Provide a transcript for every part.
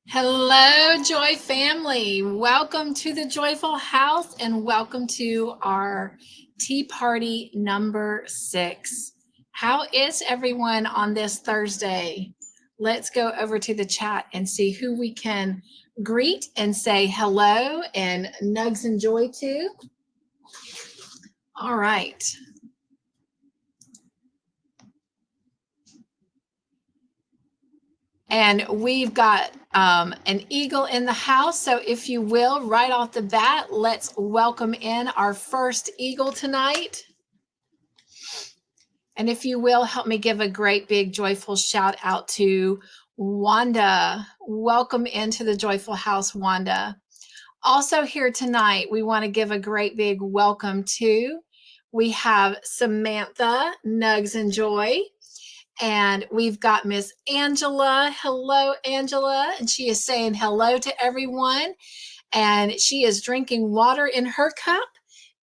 Hello, Joy family. Welcome to the Joyful House and welcome to our tea party number 6. How is everyone on this Thursday? Let's go over to the chat and see who we can greet and say hello and nugs and joy to. All right. And we've got an eagle in the house. So if you will, right off the bat, let's welcome in our first eagle tonight. And if you will, help me give a great big joyful shout out to Wanda. Welcome into the Joyful House, Wanda. Also here tonight, we want to give a great big welcome to, we have Samantha, Nugs and Joy. And we've got Miss Angela. Hello, Angela. And she is saying hello to everyone. And she is drinking water in her cup.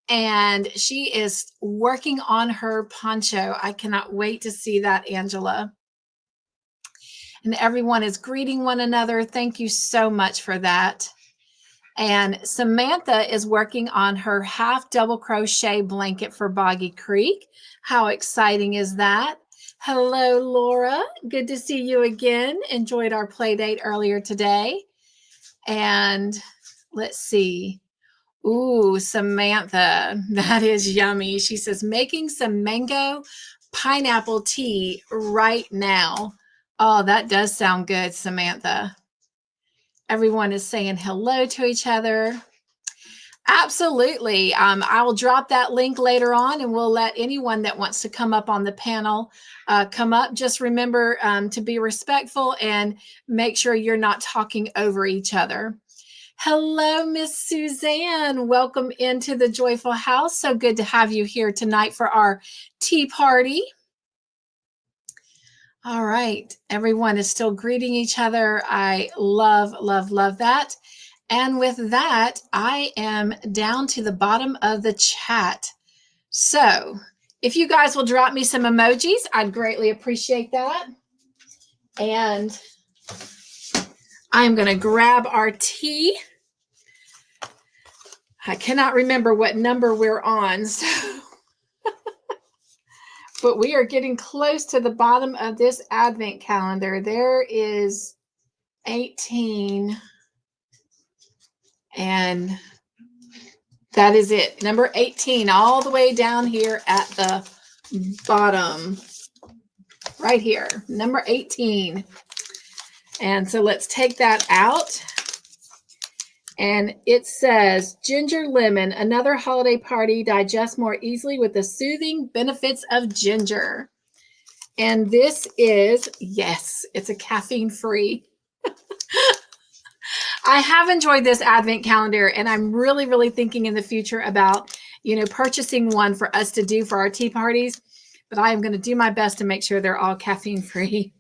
And she is working on her poncho. I cannot wait to see that, Angela. And everyone is greeting one another. Thank you so much for that. And Samantha is working on her half double crochet blanket for Boggy Creek. How exciting is that? Hello, Laura. Good to see you again. Enjoyed our play date earlier today. And let's see. Ooh, Samantha, that is yummy. She says, making some mango pineapple tea right now. Oh, that does sound good, Samantha. Everyone is saying hello to each other. Absolutely. I will drop that link later on and we'll let anyone that wants to come up on the panel come up. Just remember to be respectful and make sure you're not talking over each other. Hello, Miss Suzanne. Welcome into the Joyful House. So good to have you here tonight for our tea party. All right. Everyone is still greeting each other. I love, love, love that. And with that, I am down to the bottom of the chat. So if you guys will drop me some emojis, I'd greatly appreciate that. And I'm going to grab our tea. I cannot remember what number we're on, so but we are getting close to the bottom of this advent calendar. There is 18. And that is it. Number 18, all the way down here at the bottom. Right here, number 18. And so let's take that out. And it says, ginger lemon, another holiday party digests more easily with the soothing benefits of ginger. And this is, yes, it's a caffeine-free. I have enjoyed this advent calendar, and I'm really, really thinking in the future about, purchasing one for us to do for our tea parties. But I am going to do my best to make sure they're all caffeine-free.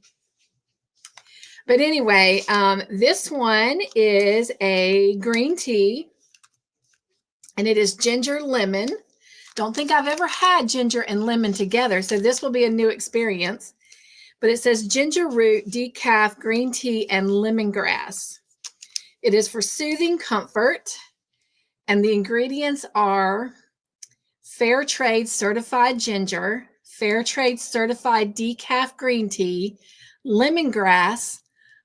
But anyway, this one is a green tea, and it is ginger lemon. Don't think I've ever had ginger and lemon together, so this will be a new experience. But it says ginger root, decaf, green tea, and lemongrass. It is for soothing comfort, and the ingredients are fair trade certified ginger, fair trade certified decaf green tea, lemongrass,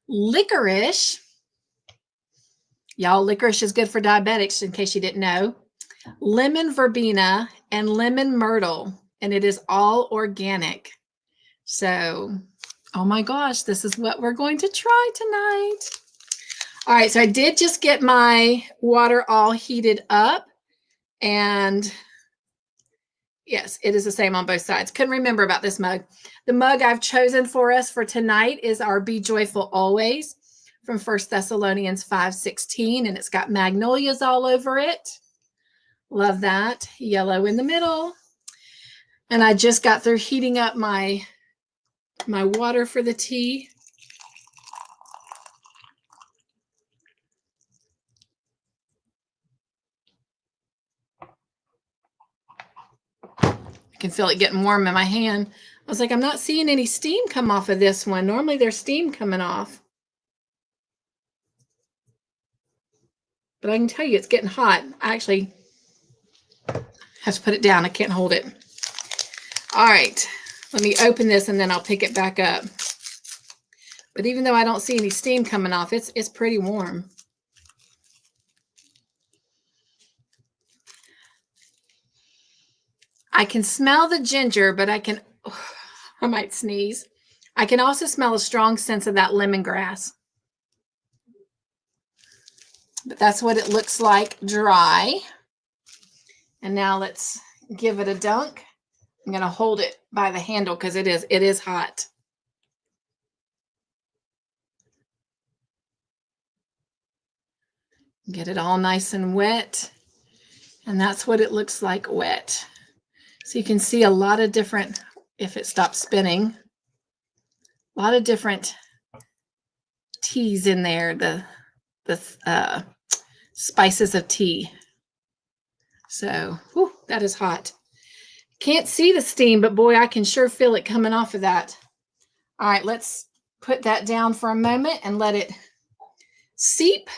licorice. Y'all, licorice is good for diabetics, in case you didn't know. Lemon verbena and lemon myrtle, and it is all organic. So, oh my gosh, this is what we're going to try tonight. All right, so I did just get my water all heated up, and yes, it is the same on both sides. Couldn't remember about this mug. The mug I've chosen for us for tonight is our Be Joyful Always from 1 Thessalonians 5:16, and it's got magnolias all over it. Love that. Yellow in the middle. And I just got through heating up my water for the tea. I can feel it getting warm in my hand. I was like, I'm not seeing any steam come off of this one. Normally there's steam coming off. but I can tell you it's getting hot. I actually have to put it down. I can't hold it. All right, let me open this and then I'll pick it back up. But even though I don't see any steam coming off, it's pretty warm. I can smell the ginger, but I might sneeze. I can also smell a strong sense of that lemongrass. But that's what it looks like dry. And now let's give it a dunk. I'm going to hold it by the handle because it is hot. Get it all nice and wet. And that's what it looks like wet. So you can see a lot of different, if it stops spinning, a lot of different teas in there, the spices of tea. So, whew, that is hot. Can't see the steam, but boy, I can sure feel it coming off of that. All right, let's put that down for a moment and let it seep.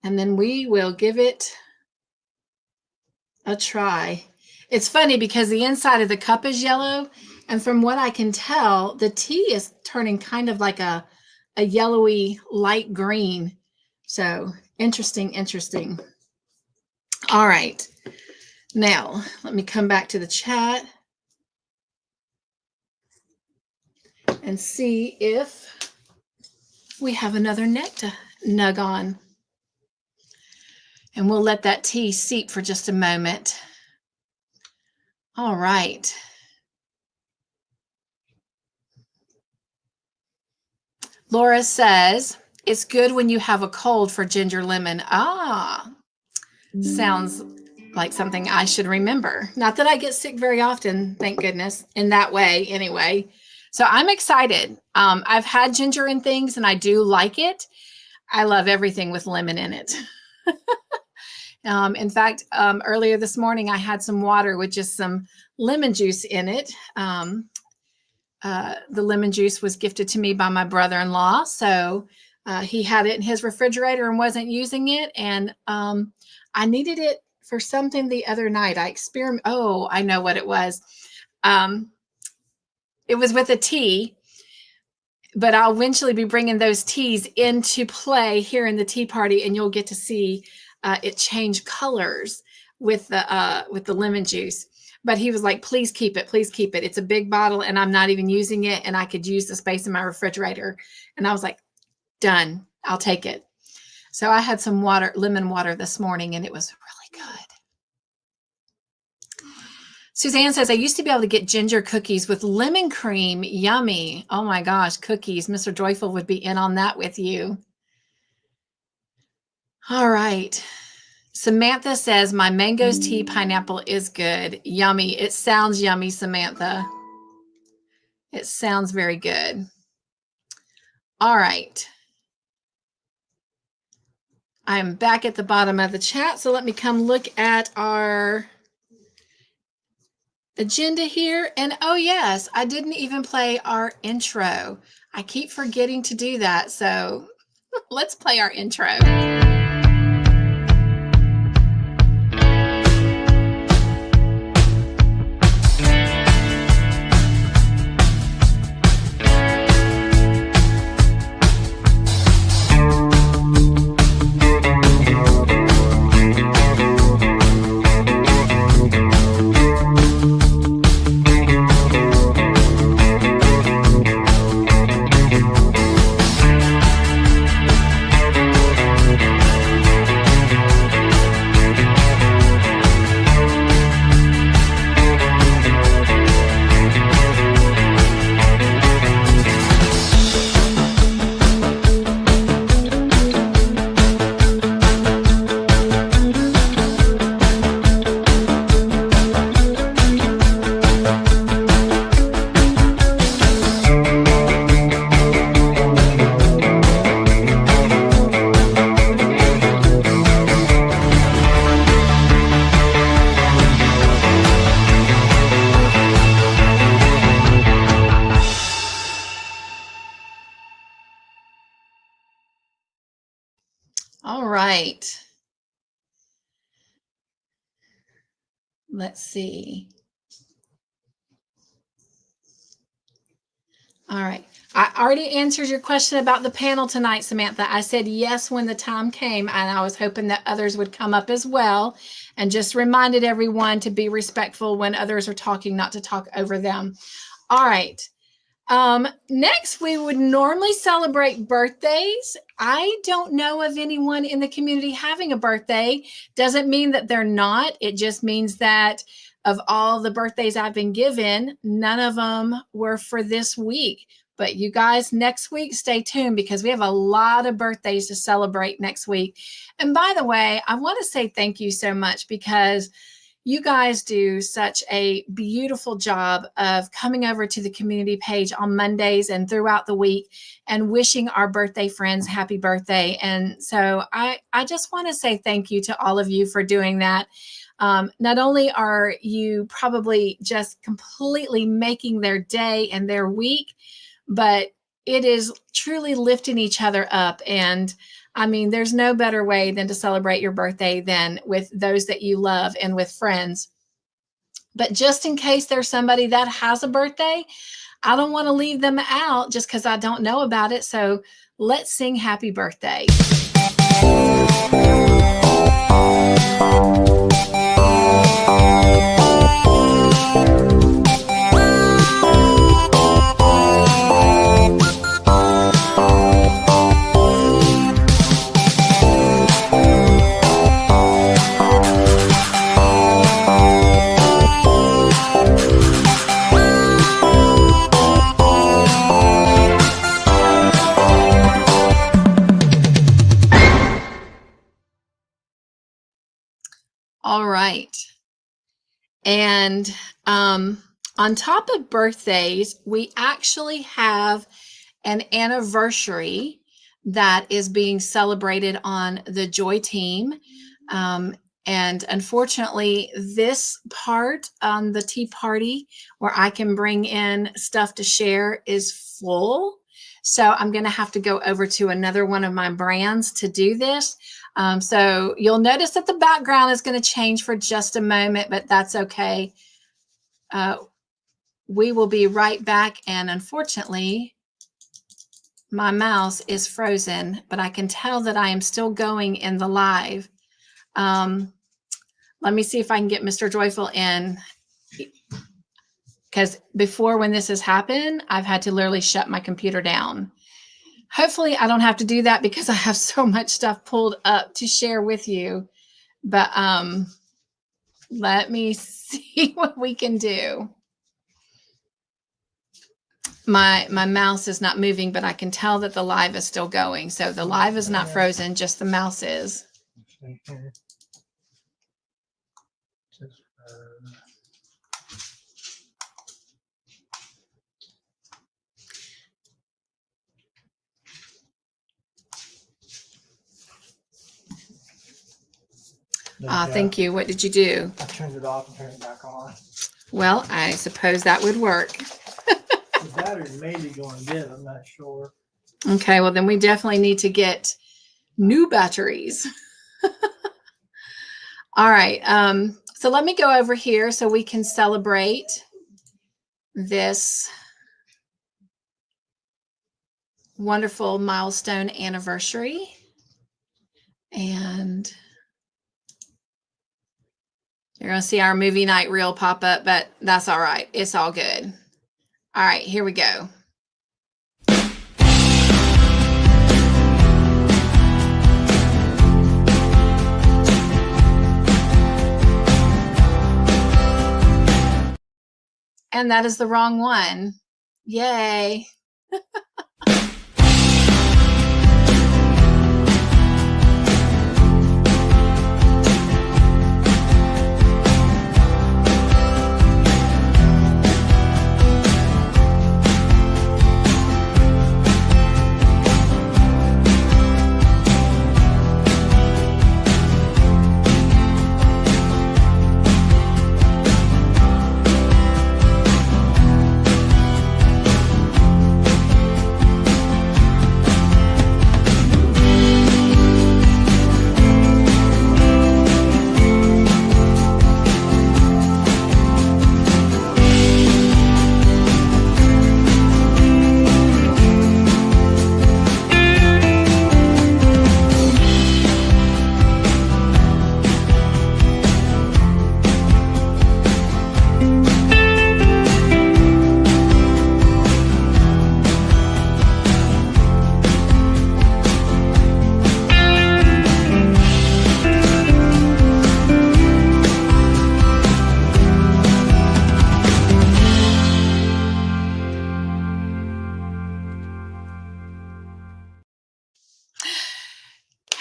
And then we will give it a try. It's funny because the inside of the cup is yellow, and from what I can tell, the tea is turning kind of like a yellowy light green. So interesting. All right, now let me come back to the chat and see if we have another neck to nug on. And we'll let that tea seep for just a moment. All right. Laura says, it's good when you have a cold for ginger lemon. Sounds like something I should remember. Not that I get sick very often, thank goodness, in that way anyway. So I'm excited. I've had ginger in things and I do like it. I love everything with lemon in it. In fact, earlier this morning, I had some water with just some lemon juice in it. The lemon juice was gifted to me by my brother-in-law. So he had it in his refrigerator and wasn't using it. And I needed it for something the other night. I know what it was. It was with a tea. But I'll eventually be bringing those teas into play here in the tea party, and you'll get to see it change colors with the lemon juice. But he was like, please keep it. It's a big bottle and I'm not even using it. And I could use the space in my refrigerator. And I was like, done, I'll take it. So I had some lemon water this morning and it was really good. Suzanne says, I used to be able to get ginger cookies with lemon cream. Yummy. Oh my gosh, cookies. Mr. Joyful would be in on that with you. All right. Samantha says, my mangoes tea pineapple is good. Yummy. It sounds yummy, Samantha. It sounds very good. All right. I'm back at the bottom of the chat. So let me come look at our agenda here. And oh yes, I didn't even play our intro. I keep forgetting to do that. So let's play our intro. All right. Let's see. All right. I already answered your question about the panel tonight, Samantha. I said yes when the time came, and I was hoping that others would come up as well, and just reminded everyone to be respectful when others are talking, not to talk over them. All right. Next, we would normally celebrate birthdays. I don't know of anyone in the community having a birthday. Doesn't mean that they're not. It just means that of all the birthdays I've been given, none of them were for this week. But you guys, next week, stay tuned because we have a lot of birthdays to celebrate next week. And by the way, I want to say thank you so much because you guys do such a beautiful job of coming over to the community page on Mondays and throughout the week and wishing our birthday friends happy birthday. And so I just want to say thank you to all of you for doing that. Not only are you probably just completely making their day and their week, but it is truly lifting each other up. And I mean, there's no better way than to celebrate your birthday than with those that you love and with friends. But just in case there's somebody that has a birthday, I don't want to leave them out just because I don't know about it. So let's sing happy birthday. All right. And on top of birthdays, we actually have an anniversary that is being celebrated on the Joy team. And unfortunately, this part on the tea party where I can bring in stuff to share is full. So I'm going to have to go over to another one of my brands to do this. So you'll notice that the background is going to change for just a moment, but that's okay. We will be right back. And unfortunately, my mouse is frozen, but I can tell that I am still going in the live. Let me see if I can get Mr. Joyful in, because before, when this has happened, I've had to literally shut my computer down. Hopefully I don't have to do that because I have so much stuff pulled up to share with you. But let me see what we can do. My mouse is not moving, but I can tell that the live is still going. So the live is not frozen, just the mouse is. Thank you. What did you do? I turned it off and turned it back on. Well, I suppose that would work. The battery may be going dead. I'm not sure. Okay, well, then we definitely need to get new batteries. All right. So let me go over here so we can celebrate this wonderful milestone anniversary. And you're going to see our movie night reel pop up, but that's all right. It's all good. All right, here we go. And that is the wrong one. Yay.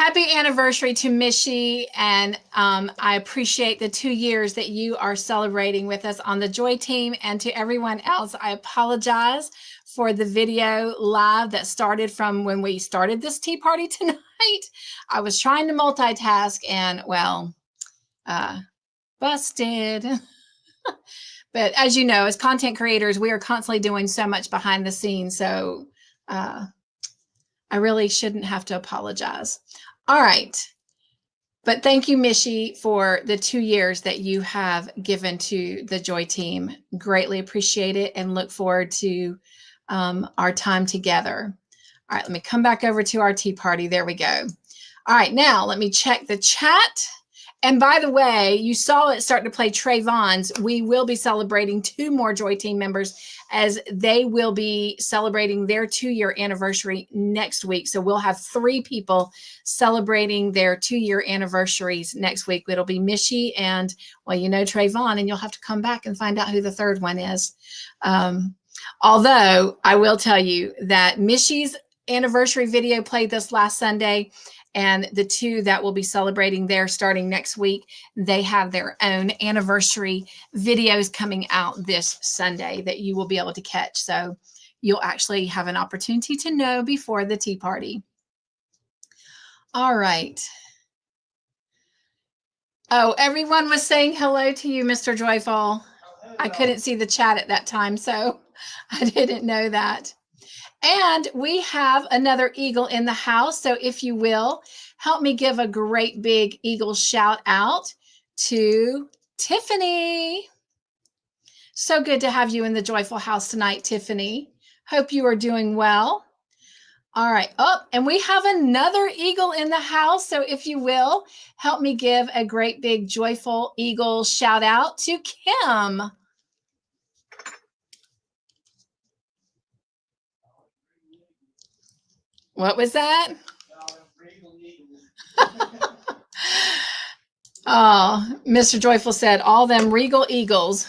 Happy anniversary to Mishy, and I appreciate the 2 years that you are celebrating with us on the Joy team. And to everyone else, I apologize for the video live that started from when we started this tea party tonight. I was trying to multitask and, well, busted. But as you know, as content creators, we are constantly doing so much behind the scenes. So I really shouldn't have to apologize. All right. But thank you, Mishy, for the 2 years that you have given to the Joy team. Greatly appreciate it and look forward to our time together. All right, let me come back over to our tea party. There we go. All right, now let me check the chat. And by the way, you saw it start to play Trayvon's. We will be celebrating 2 more Joy team members as they will be celebrating their 2-year anniversary next week. So we'll have 3 people celebrating their 2-year anniversaries next week. It'll be Mishy and, well, you know, Trayvon, and you'll have to come back and find out who the 3rd one is. Although I will tell you that Mishy's anniversary video played this last Sunday, and the 2 that will be celebrating there starting next week, they have their own anniversary videos coming out this Sunday that you will be able to catch. So you'll actually have an opportunity to know before the tea party. All right. Oh, everyone was saying hello to you, Mr. Joyful. I couldn't see the chat at that time, so I didn't know that. And we have another eagle in the house. So if you will, help me give a great big eagle shout out to Tiffany. So good to have you in the Joyful House tonight, Tiffany. Hope you are doing well. All right. Oh, and we have another eagle in the house. So if you will, help me give a great big joyful eagle shout out to Kim. What was that? Oh, Mr. Joyful said, all them regal eagles.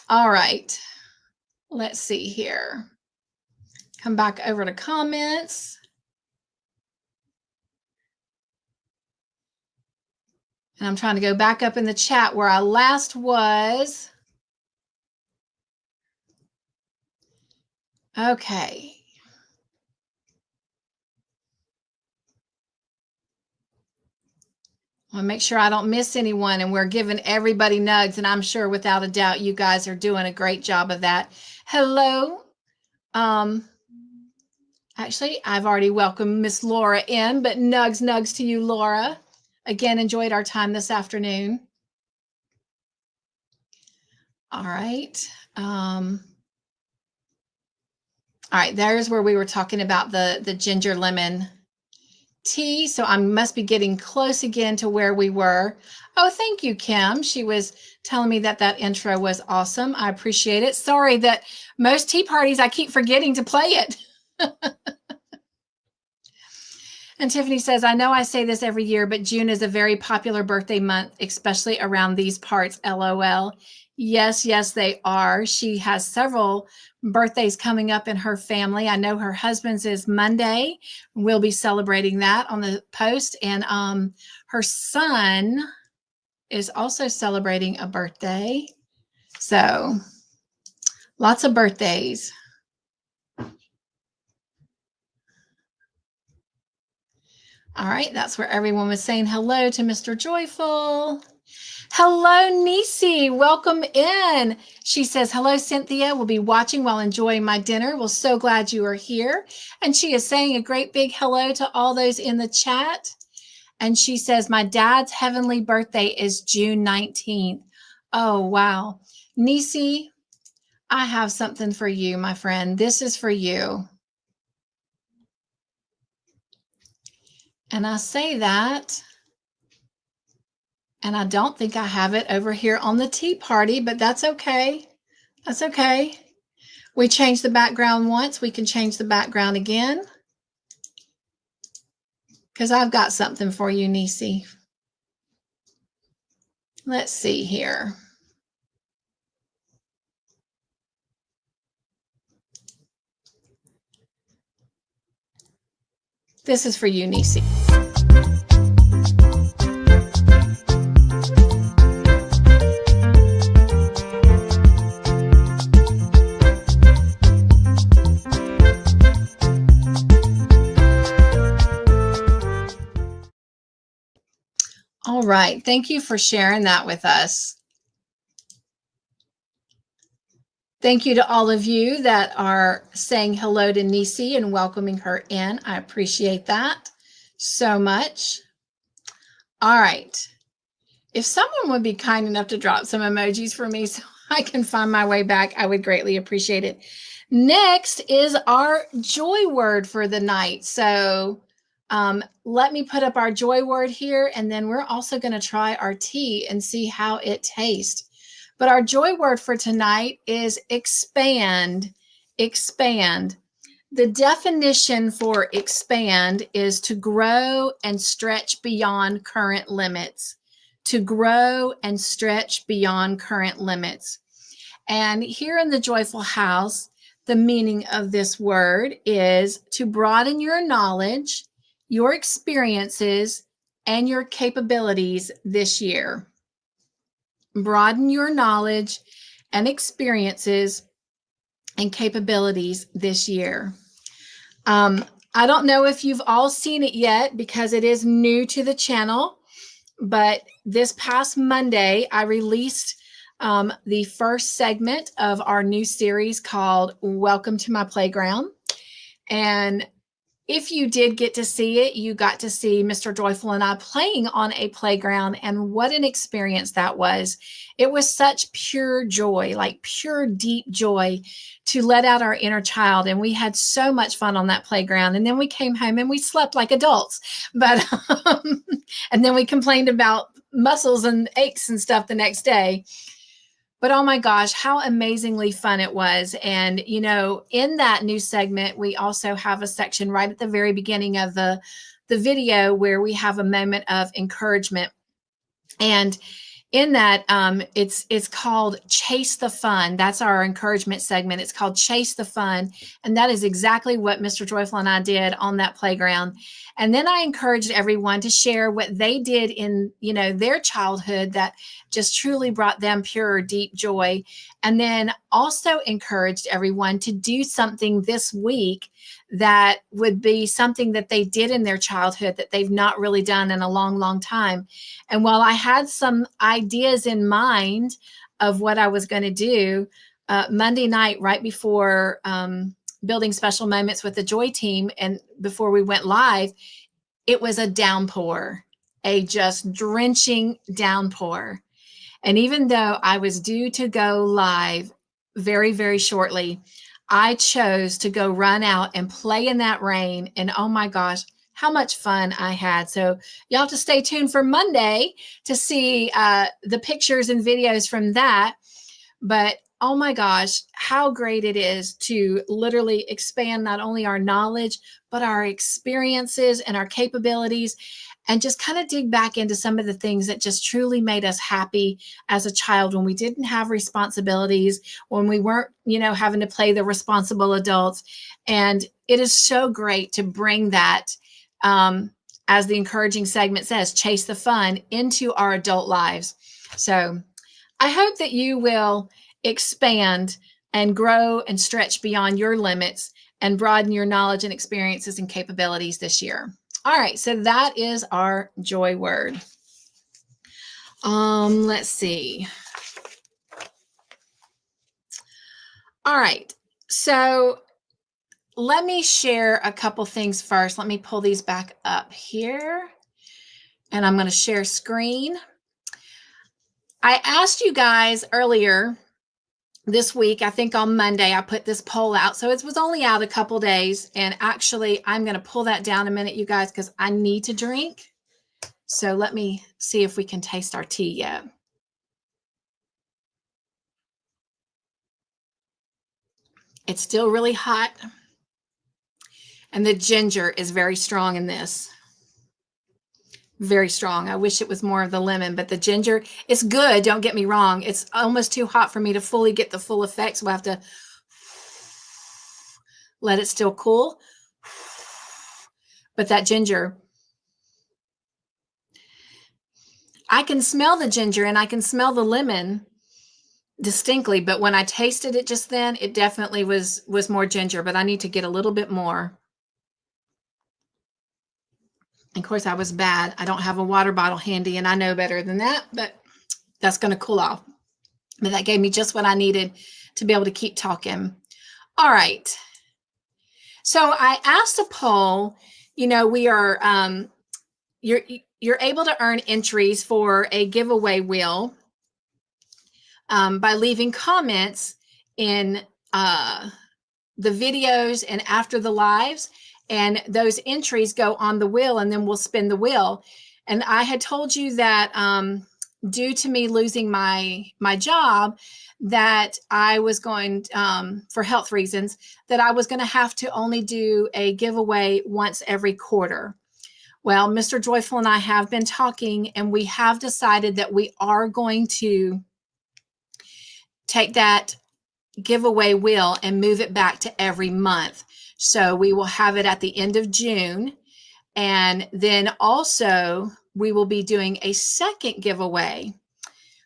All right. Let's see here. Come back over to comments. And I'm trying to go back up in the chat where I last was. Okay. I want to make sure I don't miss anyone, and we're giving everybody nugs, and I'm sure without a doubt you guys are doing a great job of that. Hello. Actually, I've already welcomed Miss Laura in, but nugs to you, Laura. Again, enjoyed our time this afternoon. All right. All right, there's where we were talking about the ginger lemon tea. So I must be getting close again to where we were. Oh, thank you, Kim. She was telling me that that intro was awesome. I appreciate it. Sorry that most tea parties, I keep forgetting to play it. And Tiffany says, I know I say this every year, but June is a very popular birthday month, especially around these parts, LOL. Yes, they are. She has several birthdays coming up in her family. I know her husband's is Monday. We'll be celebrating that on the post. And her son is also celebrating a birthday. So lots of birthdays. All right, that's where everyone was saying hello to Mr. Joyful. Hello, Nisi. Welcome in. She says, hello, Cynthia. We'll be watching while enjoying my dinner. We're so glad you are here. And she is saying a great big hello to all those in the chat. And she says, my dad's heavenly birthday is June 19th. Oh, wow. Nisi, I have something for you, my friend. This is for you. And I say that, and I don't think I have it over here on the tea party, but that's okay. That's okay. We changed the background once. We can change the background again. Because I've got something for you, Nisi. Let's see here. This is for you, Nisi. All right. Thank you for sharing that with us. Thank you to all of you that are saying hello to Nisi and welcoming her in. I appreciate that so much. All right. If someone would be kind enough to drop some emojis for me so I can find my way back, I would greatly appreciate it. Next is our joy word for the night. So let me put up our joy word here, and then we're also going to try our tea and see how it tastes. But our joy word for tonight is expand. Expand. The definition for expand is to grow and stretch beyond current limits. To grow and stretch beyond current limits. And here in the Joyful House, the meaning of this word is to broaden your knowledge, your experiences, and your capabilities this year. Broaden your knowledge and experiences and capabilities this year. I don't know if you've all seen it yet because it is new to the channel, but this past Monday, I released the first segment of our new series called Welcome to My Playground. And if you did get to see it, you got to see Mr. Joyful and I playing on a playground, and what an experience that was. It was such pure joy, like pure, deep joy to let out our inner child. And we had so much fun on that playground. And then we came home and we slept like adults. But and then we complained about muscles and aches and stuff the next day. But oh my gosh, how amazingly fun it was. And, you know, in that new segment, we also have a section right at the very beginning of the video where we have a moment of encouragement. And in that, it's called Chase the Fun. That's our encouragement segment. It's called Chase the Fun. And that is exactly what Mr. Joyful and I did on that playground. And then I encouraged everyone to share what they did in, you know, their childhood that just truly brought them pure, deep joy. And then also encouraged everyone to do something this week that would be something that they did in their childhood that they've not really done in a long, long time. And while I had some ideas in mind of what I was going to do, Monday night, right before building special moments with the Joy team, and before we went live, it was a downpour, a just drenching downpour. And even though I was due to go live very, very shortly, I chose to go run out and play in that rain. And oh my gosh, how much fun I had. So you'll have to stay tuned for Monday to see the pictures and videos from that. But oh my gosh, how great it is to literally expand not only our knowledge, but our experiences and our capabilities, and just kind of dig back into some of the things that just truly made us happy as a child when we didn't have responsibilities, when we weren't, you know, having to play the responsible adults. And it is so great to bring that, as the encouraging segment says, chase the fun into our adult lives. So I hope that you will expand and grow and stretch beyond your limits and broaden your knowledge and experiences and capabilities this year. All right, so that is our joy word. Let's see. All right, so let me share a couple things first. Let me pull these back up here, and I'm going to share screen. I asked you guys earlier this week, I think on Monday, I put this poll out. So it was only out a couple days. And actually, I'm going to pull that down a minute, you guys, because I need to drink. So let me see if we can taste our tea yet. It's still really hot. And the ginger is very strong in this. Very strong. I wish it was more of the lemon, but the ginger, it's good. Don't get me wrong. It's almost too hot for me to fully get the full effect. So we'll have to let it still cool. But that ginger, I can smell the ginger and I can smell the lemon distinctly, but when I tasted it just then, it definitely was more ginger, but I need to get a little bit more. Of course, I was bad. I don't have a water bottle handy, and I know better than that, but that's going to cool off. But that gave me just what I needed to be able to keep talking. All right. So I asked a poll, we are, you're able to earn entries for a giveaway wheel by leaving comments in the videos and after the lives, and those entries go on the wheel, and then we'll spin the wheel. And I had told you that due to me losing my job, that I was going for health reasons, that I was going to have to only do a giveaway once every quarter. Well, Mr. Joyful and I have been talking, and we have decided that we are going to take that giveaway wheel and move it back to every month. So we will have it at the end of June. And then also we will be doing a second giveaway.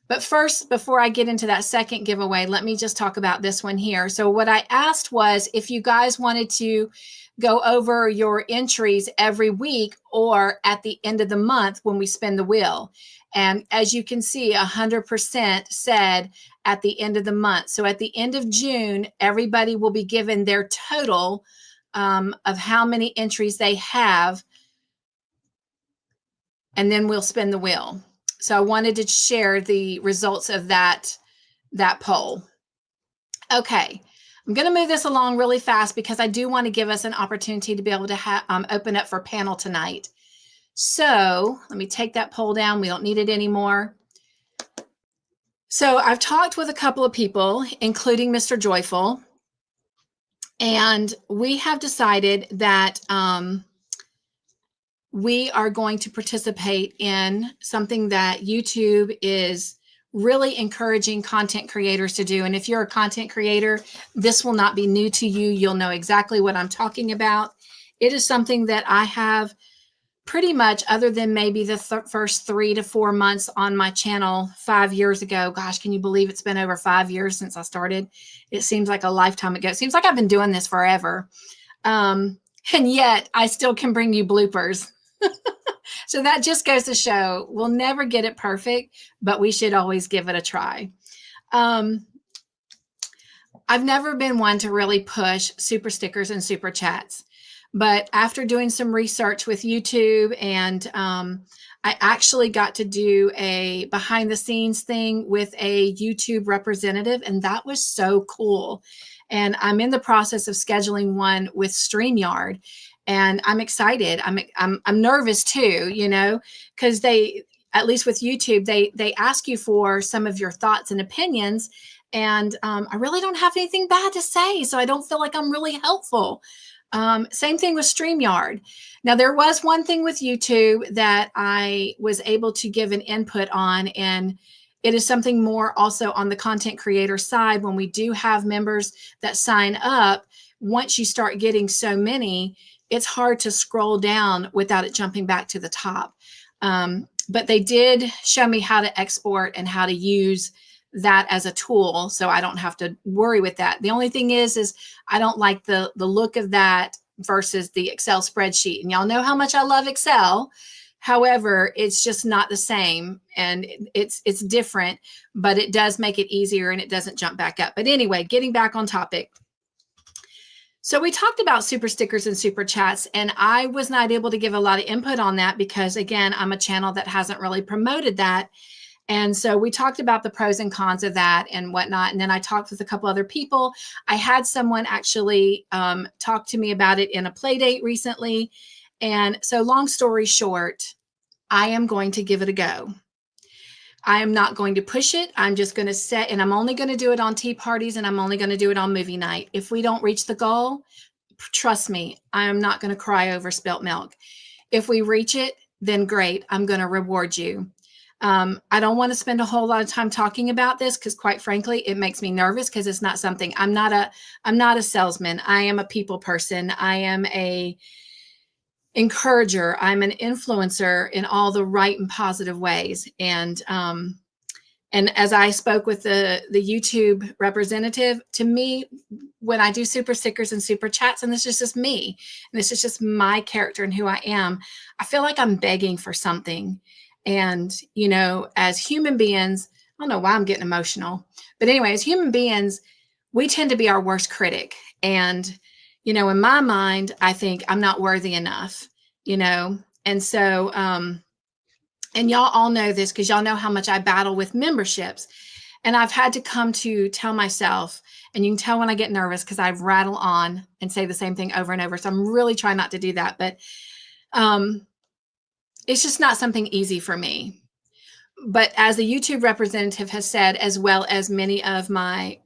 But first, before I get into that second giveaway, let me just talk about this one here. So what I asked was if you guys wanted to go over your entries every week or at the end of the month when we spin the wheel. And as you can see, 100% said at the end of the month. So at the end of June, everybody will be given their total of how many entries they have, and then we'll spin the wheel. So I wanted to share the results of that poll. Okay, I'm going to move this along really fast because I do want to give us an opportunity to be able to open up for panel tonight. So let me take that poll down. We don't need it anymore. So I've talked with a couple of people, including Mr. Joyful, and we have decided that we are going to participate in something that YouTube is really encouraging content creators to do. And if you're a content creator, this will not be new to you. You'll know exactly what I'm talking about. It is something that I have pretty much, other than maybe the first 3 to 4 months on my channel 5 years ago. Gosh, can you believe it's been over 5 years since I started? It seems like a lifetime ago. It seems like I've been doing this forever. And yet I still can bring you bloopers. So that just goes to show we'll never get it perfect, but we should always give it a try. I've never been one to really push super stickers and super chats. But after doing some research with YouTube, and I actually got to do a behind the scenes thing with a YouTube representative, and that was so cool. And I'm in the process of scheduling one with StreamYard, and I'm excited. I'm nervous too, because they, at least with YouTube, they ask you for some of your thoughts and opinions, and I really don't have anything bad to say, so I don't feel like I'm really helpful. Same thing with StreamYard. Now, there was one thing with YouTube that I was able to give an input on, and it is something more also on the content creator side. When we do have members that sign up, once you start getting so many, it's hard to scroll down without it jumping back to the top. But they did show me how to export and how to use that as a tool, so I don't have to worry with that. The only thing is I don't like the look of that versus the Excel spreadsheet. And y'all know how much I love Excel. However, it's just not the same, and it's different, but it does make it easier and it doesn't jump back up. But anyway, getting back on topic. So we talked about super stickers and super chats, and I was not able to give a lot of input on that because, again, I'm a channel that hasn't really promoted that. And so we talked about the pros and cons of that and whatnot. And then I talked with a couple other people. I had someone actually talk to me about it in a play date recently. And so long story short, I am going to give it a go. I am not going to push it. I'm just going to set, and I'm only going to do it on tea parties, and I'm only going to do it on movie night. If we don't reach the goal, trust me, I am not going to cry over spilt milk. If we reach it, then great. I'm going to reward you. I don't want to spend a whole lot of time talking about this because, quite frankly, it makes me nervous because it's not something. I'm not a salesman. I am a people person. I am encourager. I'm an influencer in all the right and positive ways. And as I spoke with the YouTube representative, to me, when I do super stickers and super chats, and this is just me, and this is just my character and who I am, I feel like I'm begging for something. And, you know, as human beings, I don't know why I'm getting emotional, but anyway, as human beings, we tend to be our worst critic. And, you know, in my mind, I think I'm not worthy enough, you know, and so, and y'all all know this because y'all know how much I battle with memberships. And I've had to come to tell myself, and you can tell when I get nervous because I rattle on and say the same thing over and over. So I'm really trying not to do that. But it's just not something easy for me. But as the YouTube representative has said, as well as many of my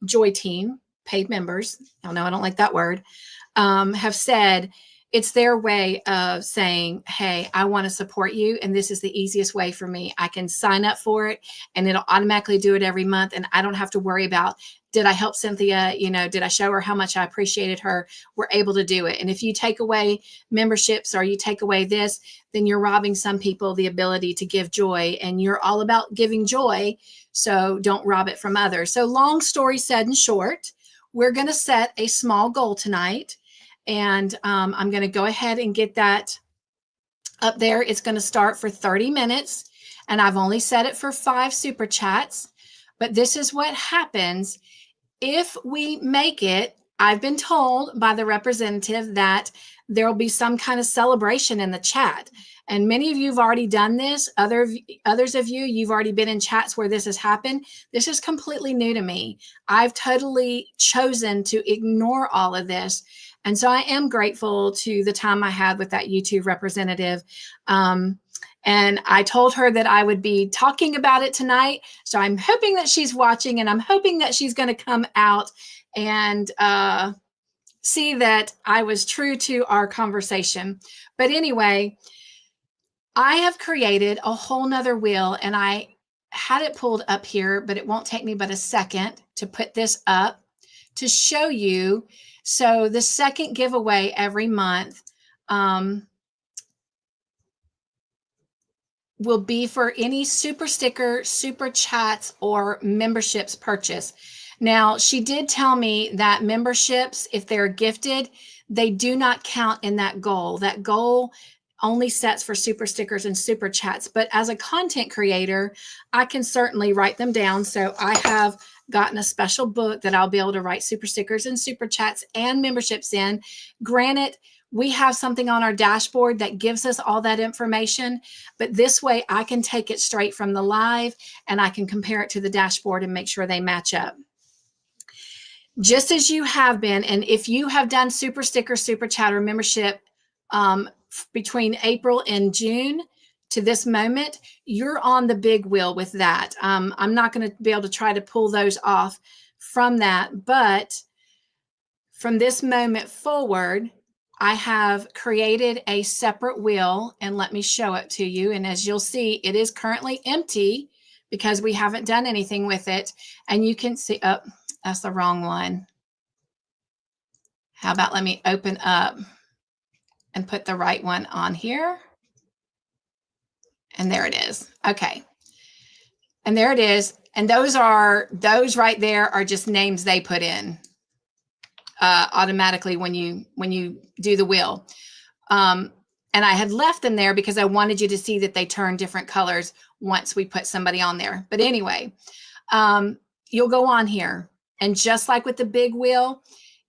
Joy team, paid members, I know I don't like that word, have said, it's their way of saying, hey, I want to support you. And this is the easiest way for me. I can sign up for it and it'll automatically do it every month. And I don't have to worry about, did I help Cynthia? You know, did I show her how much I appreciated her? We're able to do it. And if you take away memberships or you take away this, then you're robbing some people the ability to give joy. And you're all about giving joy. So don't rob it from others. So long story said in short, we're going to set a small goal tonight. And I'm going to go ahead and get that up there. It's going to start for 30 minutes. And I've only set it for 5 super chats. But this is what happens if we make it. I've been told by the representative that there will be some kind of celebration in the chat. And many of you have already done this. Others of you, you've already been in chats where this has happened. This is completely new to me. I've totally chosen to ignore all of this. And so I am grateful to the time I had with that YouTube representative. And I told her that I would be talking about it tonight. So I'm hoping that she's watching, and I'm hoping that she's going to come out and see that I was true to our conversation. But anyway, I have created a whole nother wheel, and I had it pulled up here, but it won't take me but a second to put this up to show you. So the second giveaway every month will be for any super sticker, super chats, or memberships purchase. Now, she did tell me that memberships, if they're gifted, they do not count in that goal. That goal only sets for super stickers and super chats. But as a content creator, I can certainly write them down. So I have gotten a special book that I'll be able to write super stickers and super chats and memberships in. Granted, we have something on our dashboard that gives us all that information, but this way I can take it straight from the live and I can compare it to the dashboard and make sure they match up. Just as you have been, and if you have done super sticker, super chat, or membership between April and June to this moment, you're on the big wheel with that. I'm not going to be able to try to pull those off from that, but from this moment forward, I have created a separate wheel, and let me show it to you. And as you'll see, it is currently empty because we haven't done anything with it. And you can see, oh, that's the wrong one. How about let me open up and put the right one on here. And there it is. Okay. And there it is. And those right there are just names they put in automatically when you do the wheel. And I had left them there because I wanted you to see that they turn different colors once we put somebody on there. But anyway, you'll go on here. And just like with the big wheel,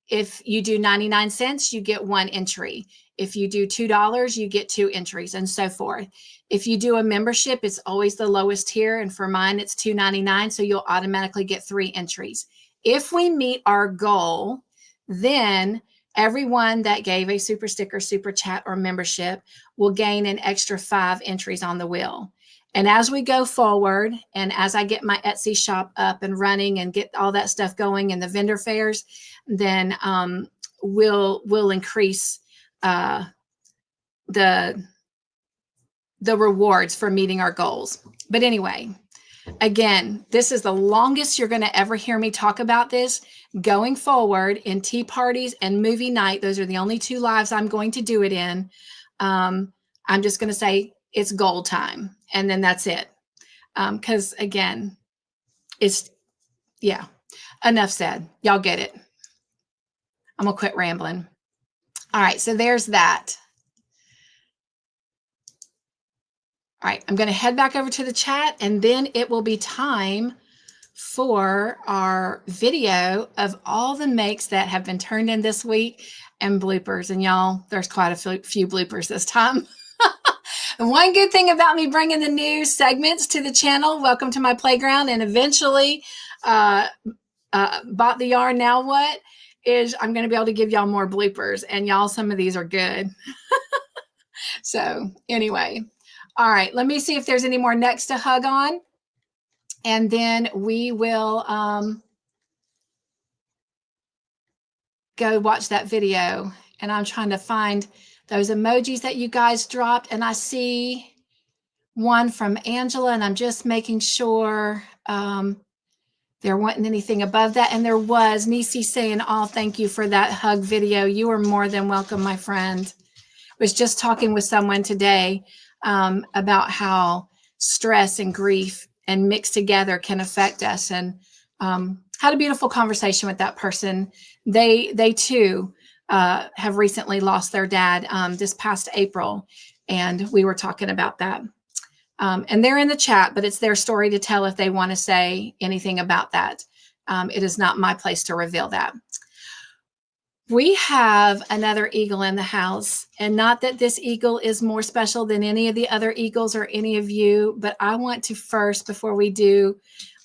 if you do 99 cents, you get 1 entry. If you do $2, you get 2 entries, and so forth. If you do a membership, it's always the lowest tier. And for mine, it's $2.99. So you'll automatically get 3 entries. If we meet our goal, then everyone that gave a super sticker, super chat, or membership will gain an extra 5 entries on the wheel. And as we go forward, and as I get my Etsy shop up and running and get all that stuff going and the vendor fairs, then we'll increase the rewards for meeting our goals. But anyway, Again, this is the longest you're going to ever hear me talk about this going forward in tea parties and movie night. Those are the only 2 lives I'm going to do it in. I'm just going to say it's goal time. And then that's it. Because again, it's, yeah, enough said. Y'all get it. I'm going to quit rambling. All right. So there's that. All right, I'm going to head back over to the chat, and then it will be time for our video of all the makes that have been turned in this week and bloopers. And y'all, there's quite a few bloopers this time. And one good thing about me bringing the new segments to the channel, welcome to my playground, and eventually bought the yarn, now what, is I'm going to be able to give y'all more bloopers. And y'all, some of these are good. So anyway. All right, let me see if there's any more necks to hug on. And then we will go watch that video. And I'm trying to find those emojis that you guys dropped. And I see one from Angela, and I'm just making sure there wasn't anything above that. And there was. Nisi saying, oh, thank you for that hug video. You are more than welcome, my friend. Was just talking with someone today about how stress and grief and mixed together can affect us, and had a beautiful conversation with that person. They too have recently lost their dad this past April, and we were talking about that. And they're in the chat, but it's their story to tell if they want to say anything about that. It is not my place to reveal that. We have another eagle in the house, and not that this eagle is more special than any of the other eagles or any of you, but I want to first, before we do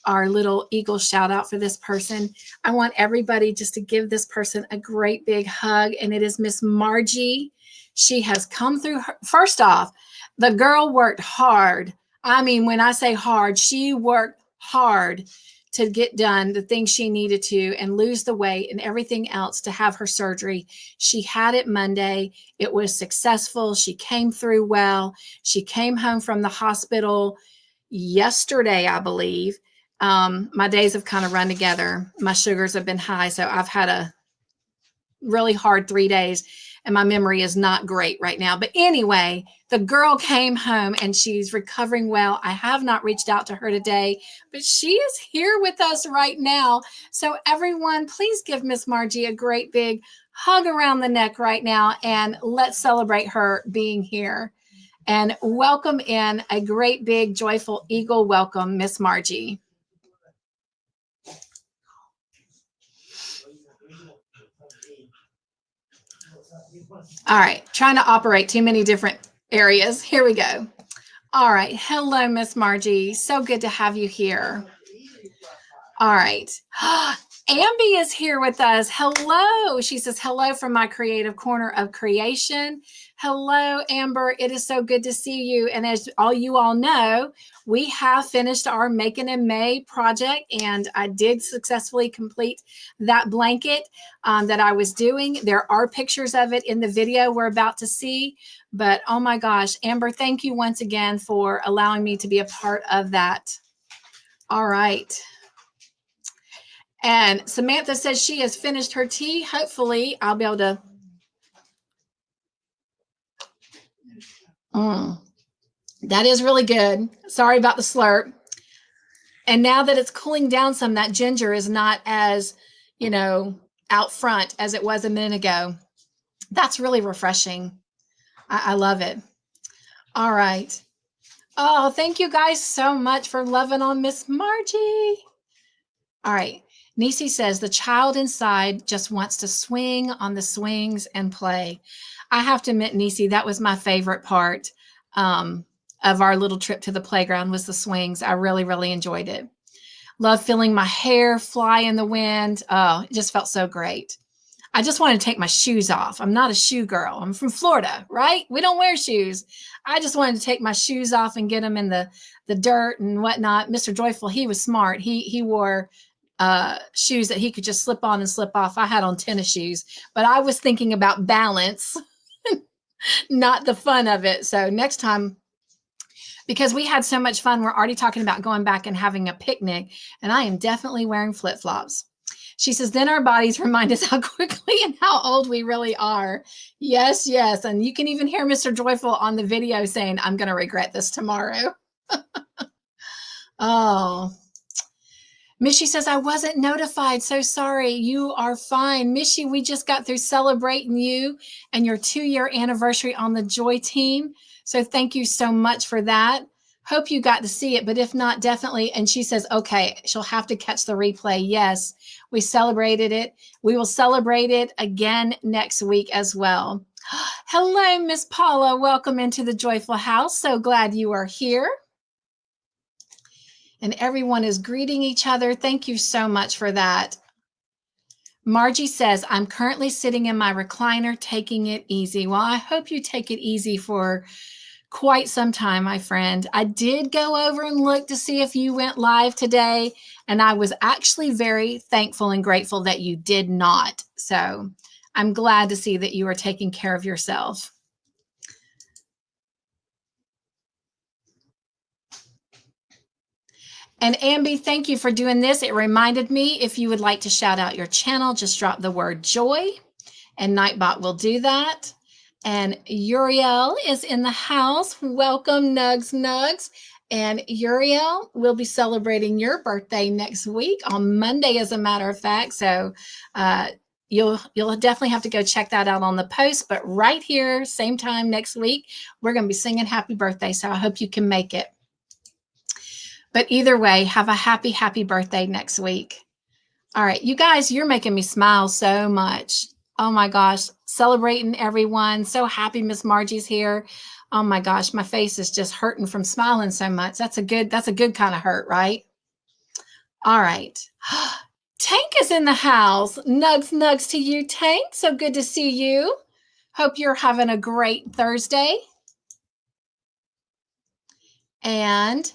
our little eagle shout out for this person, I want everybody just to give this person a great big hug, and it is Miss Margie. She has come through first off, the girl worked hard. I mean, when I say hard, she worked hard to get done the things she needed to and lose the weight and everything else to have her surgery. She had it Monday. It was successful. She came through well. She came home from the hospital yesterday, I believe. My days have kind of run together. My sugars have been high, so I've had a really hard 3 days, and my memory is not great right now. But anyway, the girl came home and she's recovering well. I have not reached out to her today, but she is here with us right now. So everyone, please give Miss Margie a great big hug around the neck right now, and let's celebrate her being here. And welcome in a great big joyful eagle welcome, Miss Margie. All right, trying to operate too many different areas. Here we go. All right, hello, Miss Margie. So good to have you here. All right. Ambi is here with us. Hello. She says, hello from my creative corner of creation. Hello, Amber. It is so good to see you. And as you all know, we have finished our Making in May project, and I did successfully complete that blanket that I was doing. There are pictures of it in the video we're about to see, but oh my gosh, Amber, thank you once again for allowing me to be a part of that. All right. And Samantha says she has finished her tea. Hopefully I'll be able to. That is really good. Sorry about the slurp. And now that it's cooling down some, that ginger is not as, out front as it was a minute ago. That's really refreshing. I love it. All right. Oh, thank you guys so much for loving on Miss Margie. All right. Nisi says the child inside just wants to swing on the swings and play. I have to admit, Nisi, that was my favorite part of our little trip to the playground was the swings. I really, really enjoyed it. Love feeling my hair fly in the wind. Oh, it just felt so great. I just wanted to take my shoes off. I'm not a shoe girl. I'm from Florida, right? We don't wear shoes. I just wanted to take my shoes off and get them in the dirt and whatnot. Mr. Joyful, he was smart. He wore shoes that he could just slip on and slip off. I had on tennis shoes, but I was thinking about balance, not the fun of it. So next time, because we had so much fun. We're already talking about going back and having a picnic, and I am definitely wearing flip-flops. She says, then our bodies remind us how quickly and how old we really are. Yes, yes. And you can even hear Mr. Joyful on the video saying, I'm going to regret this tomorrow. Oh, Mishy says, I wasn't notified. So sorry. You are fine. Mishy, we just got through celebrating you and your 2-year anniversary on the Joy team. So thank you so much for that. Hope you got to see it, but if not, definitely. And she says, okay, she'll have to catch the replay. Yes, we celebrated it. We will celebrate it again next week as well. Hello, Miss Paula. Welcome into the Joyful House. So glad you are here. And everyone is greeting each other. Thank you so much for that. Margie says, I'm currently sitting in my recliner, taking it easy. Well, I hope you take it easy for quite some time, my friend. I did go over and look to see if you went live today, and I was actually very thankful and grateful that you did not. So I'm glad to see that you are taking care of yourself. And Ambi, thank you for doing this. It reminded me, if you would like to shout out your channel, just drop the word joy, and Nightbot will do that. And Uriel is in the house. Welcome, Nugs Nugs. And Uriel, we'll be celebrating your birthday next week on Monday, as a matter of fact. So you'll definitely have to go check that out on the post. But right here, same time next week, we're going to be singing happy birthday. So I hope you can make it. But either way, have a happy, happy birthday next week. All right, you guys, you're making me smile so much. Oh my gosh, celebrating everyone. So happy Miss Margie's here. Oh my gosh, my face is just hurting from smiling so much. That's a good kind of hurt, right? All right. Tank is in the house. Nugs, nugs to you, Tank. So good to see you. Hope you're having a great Thursday. And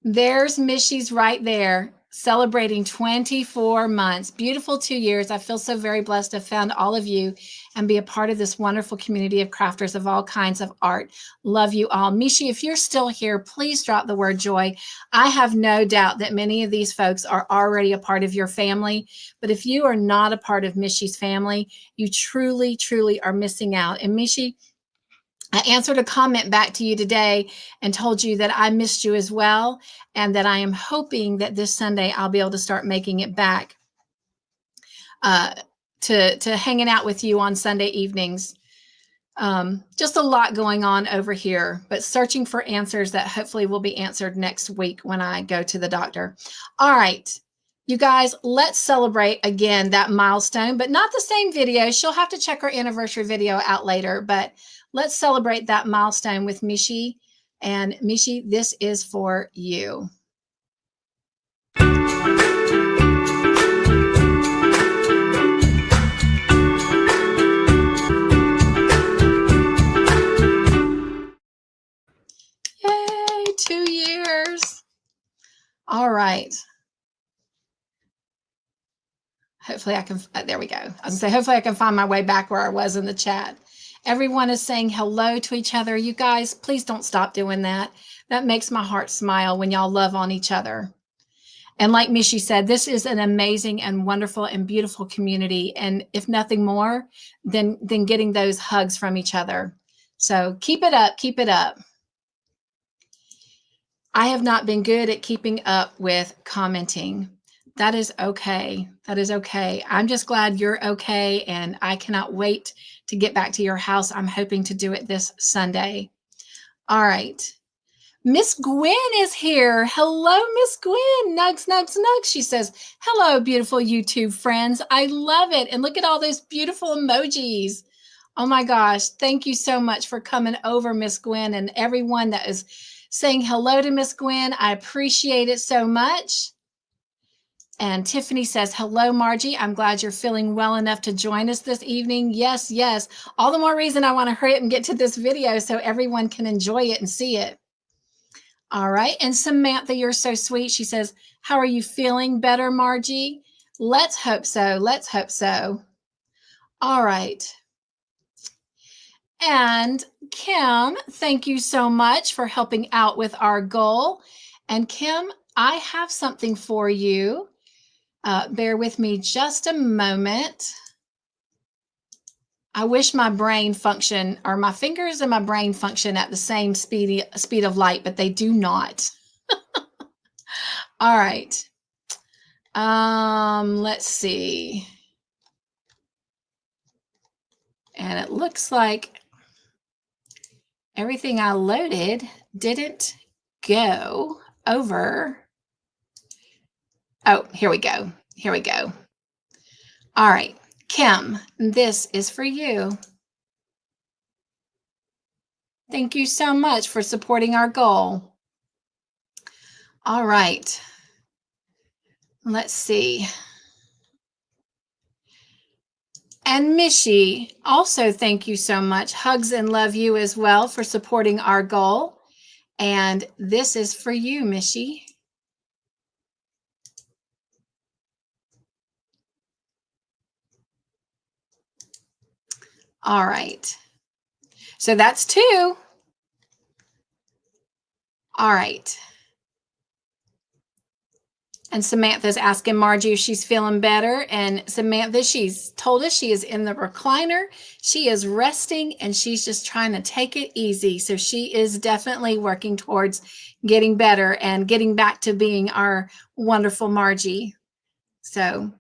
there's Mishy's right there, celebrating 24 months. Beautiful 2 years. I feel so very blessed to have found all of you and be a part of this wonderful community of crafters of all kinds of art. Love you all. Mishy, if you're still here, please drop the word joy. I have no doubt that many of these folks are already a part of your family. But if you are not a part of Mishy's family, you truly, truly are missing out. And Mishy, I answered a comment back to you today and told you that I missed you as well, and that I am hoping that this Sunday I'll be able to start making it back to hanging out with you on Sunday evenings. Just a lot going on over here, but searching for answers that hopefully will be answered next week when I go to the doctor. All right, you guys, let's celebrate again that milestone, but not the same video. She'll have to check her anniversary video out later, but let's celebrate that milestone with Mishy. And Mishy, this is for you. Yay, 2 years. All right. Hopefully I can, there we go. I was gonna say, hopefully I can find my way back where I was in the chat. Everyone is saying hello to each other. You guys, please don't stop doing that. That makes my heart smile when y'all love on each other. And like Mishy said, this is an amazing and wonderful and beautiful community. And if nothing more than getting those hugs from each other. So keep it up, keep it up. I have not been good at keeping up with commenting. That is okay. That is okay. I'm just glad you're okay. And I cannot wait to get back to your house. I'm hoping to do it this Sunday. All right. Miss Gwen is here. Hello, Miss Gwen. Nugs, nugs, nugs. She says, hello, beautiful YouTube friends. I love it. And look at all those beautiful emojis. Oh my gosh. Thank you so much for coming over, Miss Gwen, and everyone that is saying hello to Miss Gwen. I appreciate it so much. And Tiffany says, hello, Margie. I'm glad you're feeling well enough to join us this evening. Yes, yes. All the more reason I want to hurry up and get to this video so everyone can enjoy it and see it. All right. And Samantha, you're so sweet. She says, how are you feeling? Better, Margie? Let's hope so. Let's hope so. All right. And Kim, thank you so much for helping out with our goal. And Kim, I have something for you. Bear with me just a moment. I wish my brain function, or my fingers and my brain function at the same speed of light, but they do not. All right. Let's see. And it looks like everything I loaded didn't go over. Oh, here we go. Here we go. All right, Kim, this is for you. Thank you so much for supporting our goal. All right. Let's see. And Mishi, also thank you so much. Hugs and love you as well for supporting our goal. And this is for you, Mishi. All right. So that's 2. All right. And Samantha's asking Margie if she's feeling better. And Samantha, she's told us she is in the recliner. She is resting and she's just trying to take it easy. So she is definitely working towards getting better and getting back to being our wonderful Margie. So,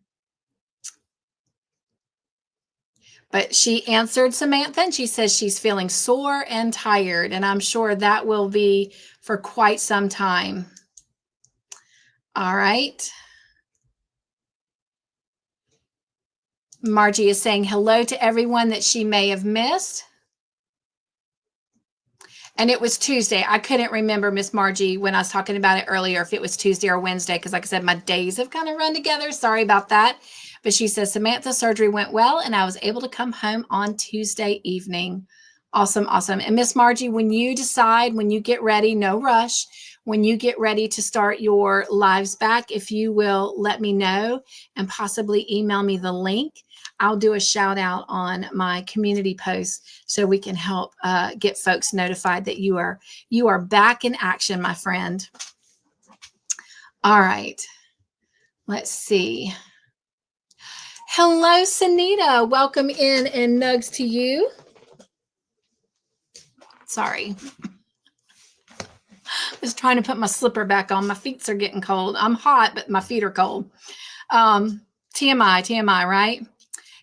but she answered Samantha and she says she's feeling sore and tired. And I'm sure that will be for quite some time. All right. Margie is saying hello to everyone that she may have missed. And it was Tuesday. I couldn't remember, Miss Margie, when I was talking about it earlier, if it was Tuesday or Wednesday, because like I said, my days have kind of run together. Sorry about that. But she says, Samantha's surgery went well, and I was able to come home on Tuesday evening. Awesome, awesome. And Miss Margie, when you decide, when you get ready, no rush, when you get ready to start your lives back, if you will let me know and possibly email me the link, I'll do a shout out on my community post so we can help get folks notified that you are back in action, my friend. All right, let's see. Hello, Sunita. Welcome in and nugs to you. Sorry. I was trying to put my slipper back on. My feet are getting cold. I'm hot, but my feet are cold. TMI, right?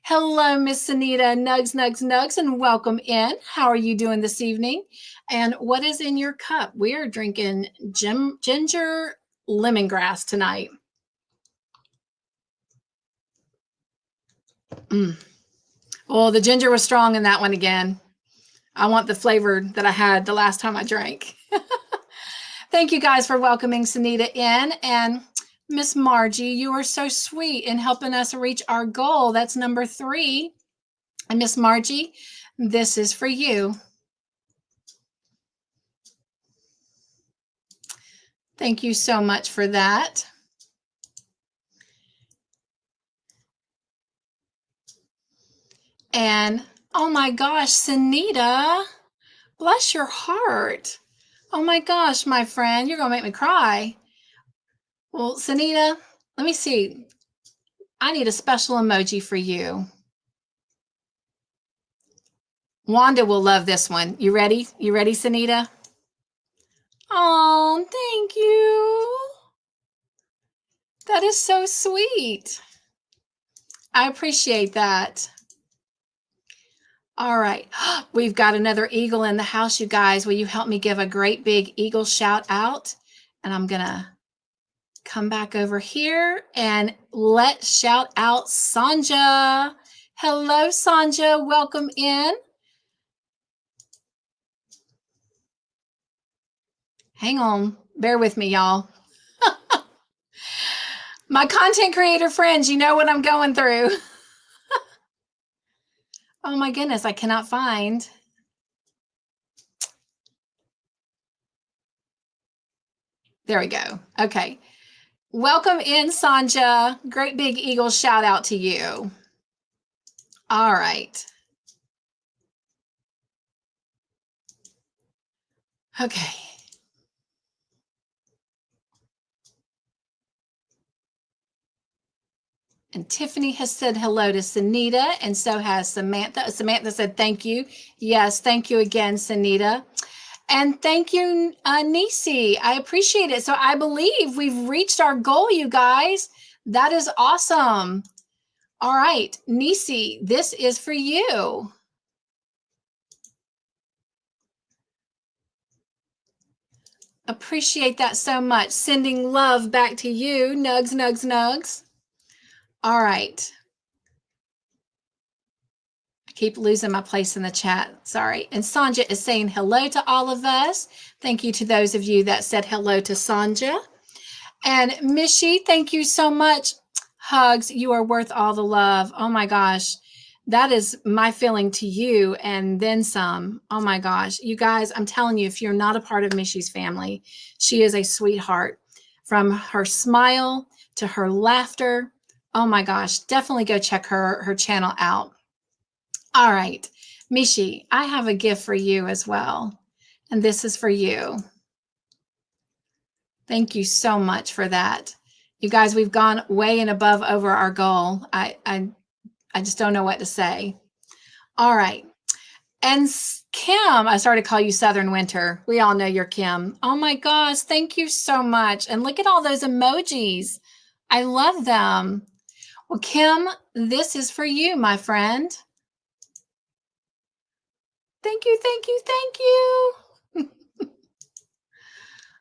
Hello, Miss Sunita. Nugs, nugs, nugs, and welcome in. How are you doing this evening? And what is in your cup? We are drinking ginger lemongrass tonight. Well, the ginger was strong in that one again. I want the flavor that I had the last time I drank. Thank you guys for welcoming Sunita in. And Miss Margie, you are so sweet in helping us reach our goal. That's number 3. And Miss Margie, this is for you. Thank you so much for that. And oh my gosh, Sunita, bless your heart. Oh my gosh, my friend, you're going to make me cry. Well, Sunita, let me see. I need a special emoji for you. Wanda will love this one. You ready? You ready, Sunita? Oh, thank you. That is so sweet. I appreciate that. All right. We've got another eagle in the house, you guys. Will you help me give a great big eagle shout out? And I'm going to come back over here and let's shout out Sonja. Hello, Sonja. Welcome in. Hang on. Bear with me, y'all. My content creator friends, you know what I'm going through. Oh my goodness, I cannot find. There we go. Okay. Welcome in, Sonja. Great big eagle shout out to you. All right. Okay. And Tiffany has said hello to Sunita, and so has Samantha. Samantha said thank you. Yes, thank you again, Sunita. And thank you, Nisi. I appreciate it. So I believe we've reached our goal, you guys. That is awesome. All right, Nisi, this is for you. Appreciate that so much. Sending love back to you. Nugs, nugs, nugs. All right. I keep losing my place in the chat. Sorry. And Sonja is saying hello to all of us. Thank you to those of you that said hello to Sonja. And Mishi, thank you so much. Hugs. You are worth all the love. Oh my gosh. That is my feeling to you and then some. Oh my gosh. You guys, I'm telling you, if you're not a part of Mishi's family, she is a sweetheart. From her smile to her laughter. Oh my gosh. Definitely go check her channel out. All right. Mishi, I have a gift for you as well. And this is for you. Thank you so much for that. You guys, we've gone way and above over our goal. I just don't know what to say. All right. And Kim, I started to call you Southern Winter. We all know you're Kim. Oh my gosh, thank you so much. And look at all those emojis. I love them. Well, Kim, this is for you, my friend. Thank you, thank you, thank you.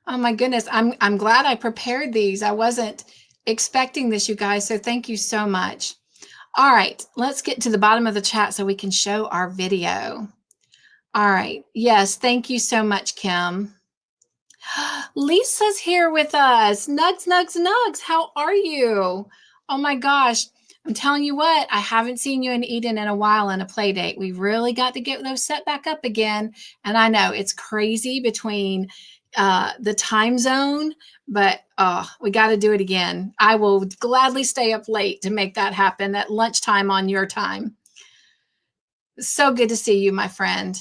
Oh my goodness, I'm glad I prepared these. I wasn't expecting this, you guys, so thank you so much. All right, let's get to the bottom of the chat so we can show our video. All right, yes, thank you so much, Kim. Lisa's here with us. Nugs, nugs, nugs, how are you? Oh my gosh, I'm telling you what, I haven't seen you and Eden in a while in a play date. We've really got to get those set back up again. And I know it's crazy between the time zone, but we got to do it again. I will gladly stay up late to make that happen at lunchtime on your time. So good to see you, my friend.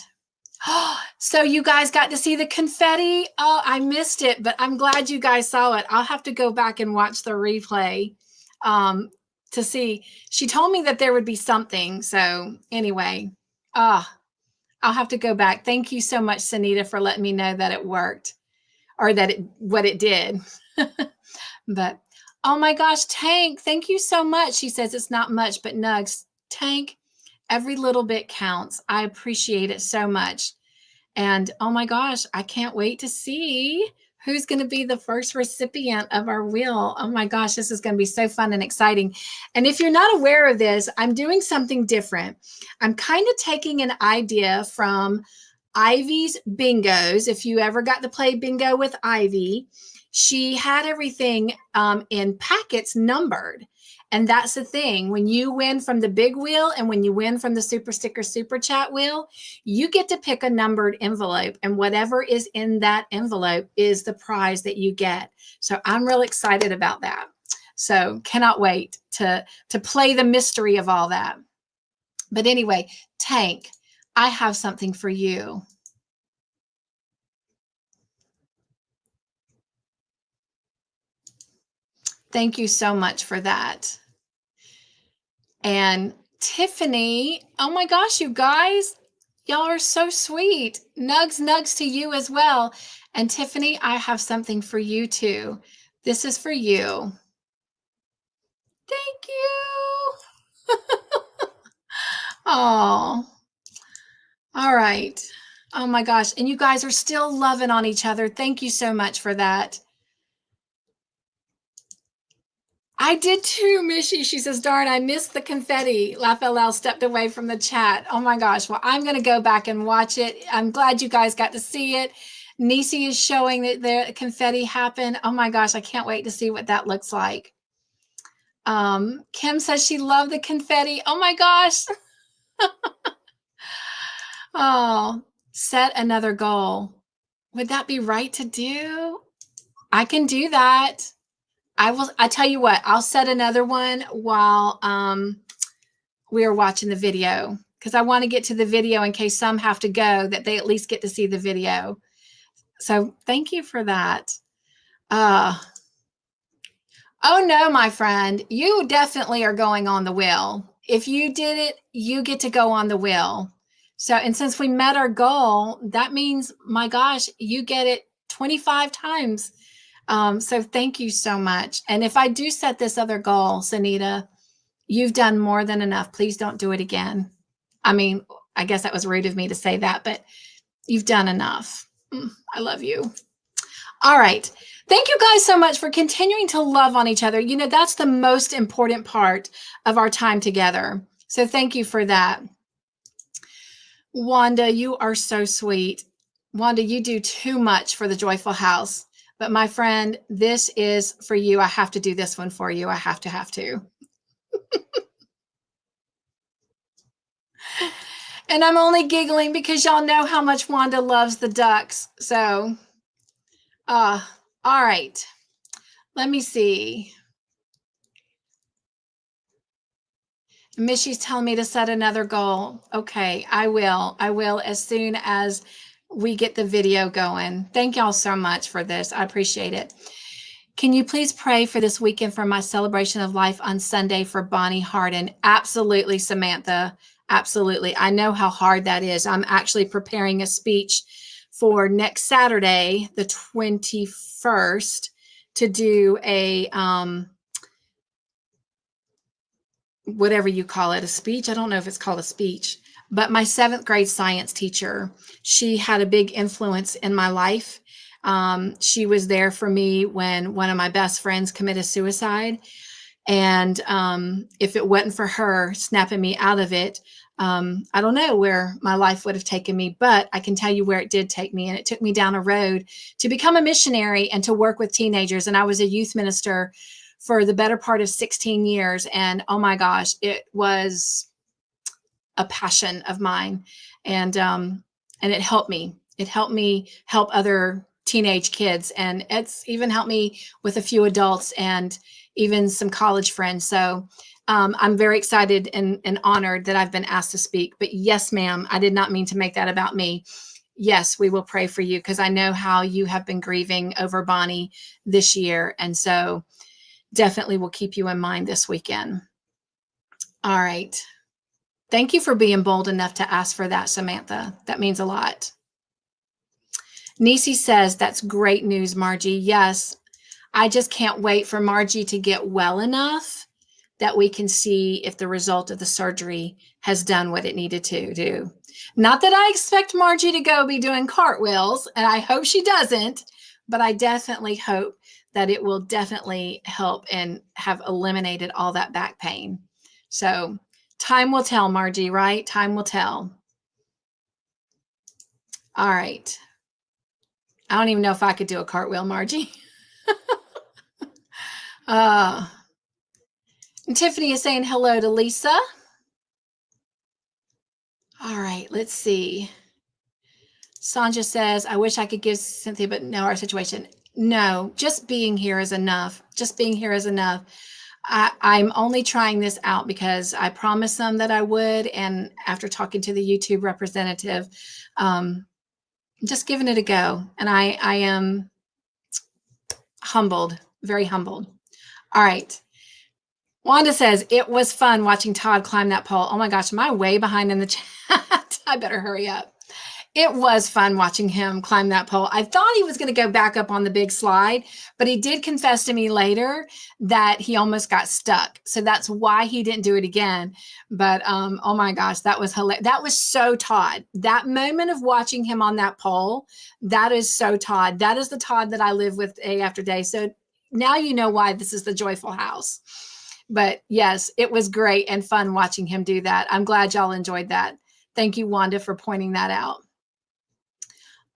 So you guys got to see the confetti. Oh, I missed it, but I'm glad you guys saw it. I'll have to go back and watch the replay to see. She told me that there would be something. So anyway, I'll have to go back. Thank you so much, Sunita, for letting me know that it worked. Or that what it did. But oh my gosh, Tank, thank you so much. She says it's not much, but Nugs, Tank, every little bit counts. I appreciate it so much. And oh my gosh, I can't wait to see who's going to be the first recipient of our wheel. Oh my gosh, this is going to be so fun and exciting. And if you're not aware of this, I'm doing something different. I'm kind of taking an idea from Ivy's bingos. If you ever got to play bingo with Ivy, she had everything in packets numbered. And that's the thing. When you win from the big wheel and when you win from the Super Sticker Super Chat wheel, you get to pick a numbered envelope. And whatever is in that envelope is the prize that you get. So I'm real excited about that. So cannot wait to play the mystery of all that. But anyway, Tank, I have something for you. Thank you so much for that. And Tiffany, oh my gosh, you guys, y'all are so sweet. Nugs, nugs to you as well. And Tiffany, I have something for you too. This is for you. Thank you. Oh, all right. Oh my gosh. And you guys are still loving on each other. Thank you so much for that. I did too, Mishi. She says, darn, I missed the confetti. LaFLL stepped away from the chat. Oh my gosh. Well, I'm going to go back and watch it. I'm glad you guys got to see it. Nisi is showing that the confetti happened. Oh my gosh. I can't wait to see what that looks like. Kim says she loved the confetti. Oh my gosh. Oh, set another goal. Would that be right to do? I can do that. I tell you what, I'll set another one while we are watching the video because I want to get to the video in case some have to go, that they at least get to see the video. So thank you for that. Oh no, my friend, you definitely are going on the wheel. If you did it, you get to go on the wheel. So, and since we met our goal, that means, my gosh, you get it 25 times. So thank you so much. And if I do set this other goal, Sanita, you've done more than enough. Please don't do it again. I mean, I guess that was rude of me to say that, but you've done enough. I love you. All right. Thank you guys so much for continuing to love on each other. You know, that's the most important part of our time together. So thank you for that. Wanda, you are so sweet. Wanda, you do too much for the Joyful House. But my friend, this is for you. I have to do this one for you. I have to. And I'm only giggling because y'all know how much Wanda loves the ducks. So, all right. Let me see. Missy's telling me to set another goal. Okay, I will. I will as soon as we get the video going. Thank y'all so much for this. I appreciate it. Can you please pray for this weekend for my celebration of life on Sunday for Bonnie Harden? Absolutely, Samantha. Absolutely. I know how hard that is. I'm actually preparing a speech for next Saturday, the 21st, to do a whatever you call it, a speech. I don't know if it's called a speech, but my 7th grade science teacher, she had a big influence in my life. She was there for me when one of my best friends committed suicide. And if it wasn't for her snapping me out of it, I don't know where my life would have taken me, but I can tell you where it did take me. And it took me down a road to become a missionary and to work with teenagers. And I was a youth minister for the better part of 16 years. And oh my gosh, it was a passion of mine. And it helped me. It helped me help other teenage kids. And it's even helped me with a few adults and even some college friends. So I'm very excited and honored that I've been asked to speak. But yes, ma'am, I did not mean to make that about me. Yes, we will pray for you because I know how you have been grieving over Bonnie this year. And so definitely will keep you in mind this weekend. All right. Thank you for being bold enough to ask for that, Samantha. That means a lot. Nisi says, that's great news, Margie. Yes, I just can't wait for Margie to get well enough that we can see if the result of the surgery has done what it needed to do. Not that I expect Margie to go be doing cartwheels, and I hope she doesn't, but I definitely hope that it will definitely help and have eliminated all that back pain. So time will tell, Margie, right? Time will tell. All right. I don't even know if I could do a cartwheel, Margie. And Tiffany is saying hello to Lisa. All right, let's see. Sonja says, I wish I could give Cynthia, but no, our situation. No, just being here is enough. Just being here is enough. I'm only trying this out because I promised them that I would. And after talking to the YouTube representative, just giving it a go. And I am humbled, very humbled. All right. Wanda says, it was fun watching Todd climb that pole. Oh my gosh, am I way behind in the chat? I better hurry up. It was fun watching him climb that pole. I thought he was going to go back up on the big slide, but he did confess to me later that he almost got stuck. So that's why he didn't do it again. But oh my gosh, that was hilarious. That was so Todd. That moment of watching him on that pole, that is so Todd. That is the Todd that I live with day after day. So now you know why this is the Joyful House. But yes, it was great and fun watching him do that. I'm glad y'all enjoyed that. Thank you, Wanda, for pointing that out.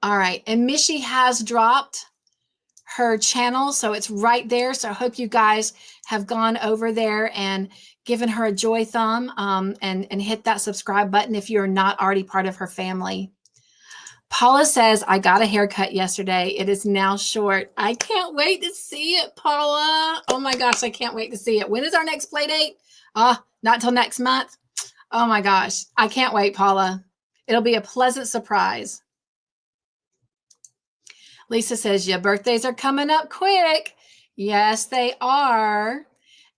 All right. And Missy has dropped her channel, so it's right there. So I hope you guys have gone over there and given her a joy thumb and hit that subscribe button if you're not already part of her family. Paula says, I got a haircut yesterday. It is now short. I can't wait to see it, Paula. Oh my gosh, I can't wait to see it. When is our next play date? Not till next month. Oh my gosh, I can't wait, Paula. It'll be a pleasant surprise. Lisa says, your birthdays are coming up quick. Yes, they are.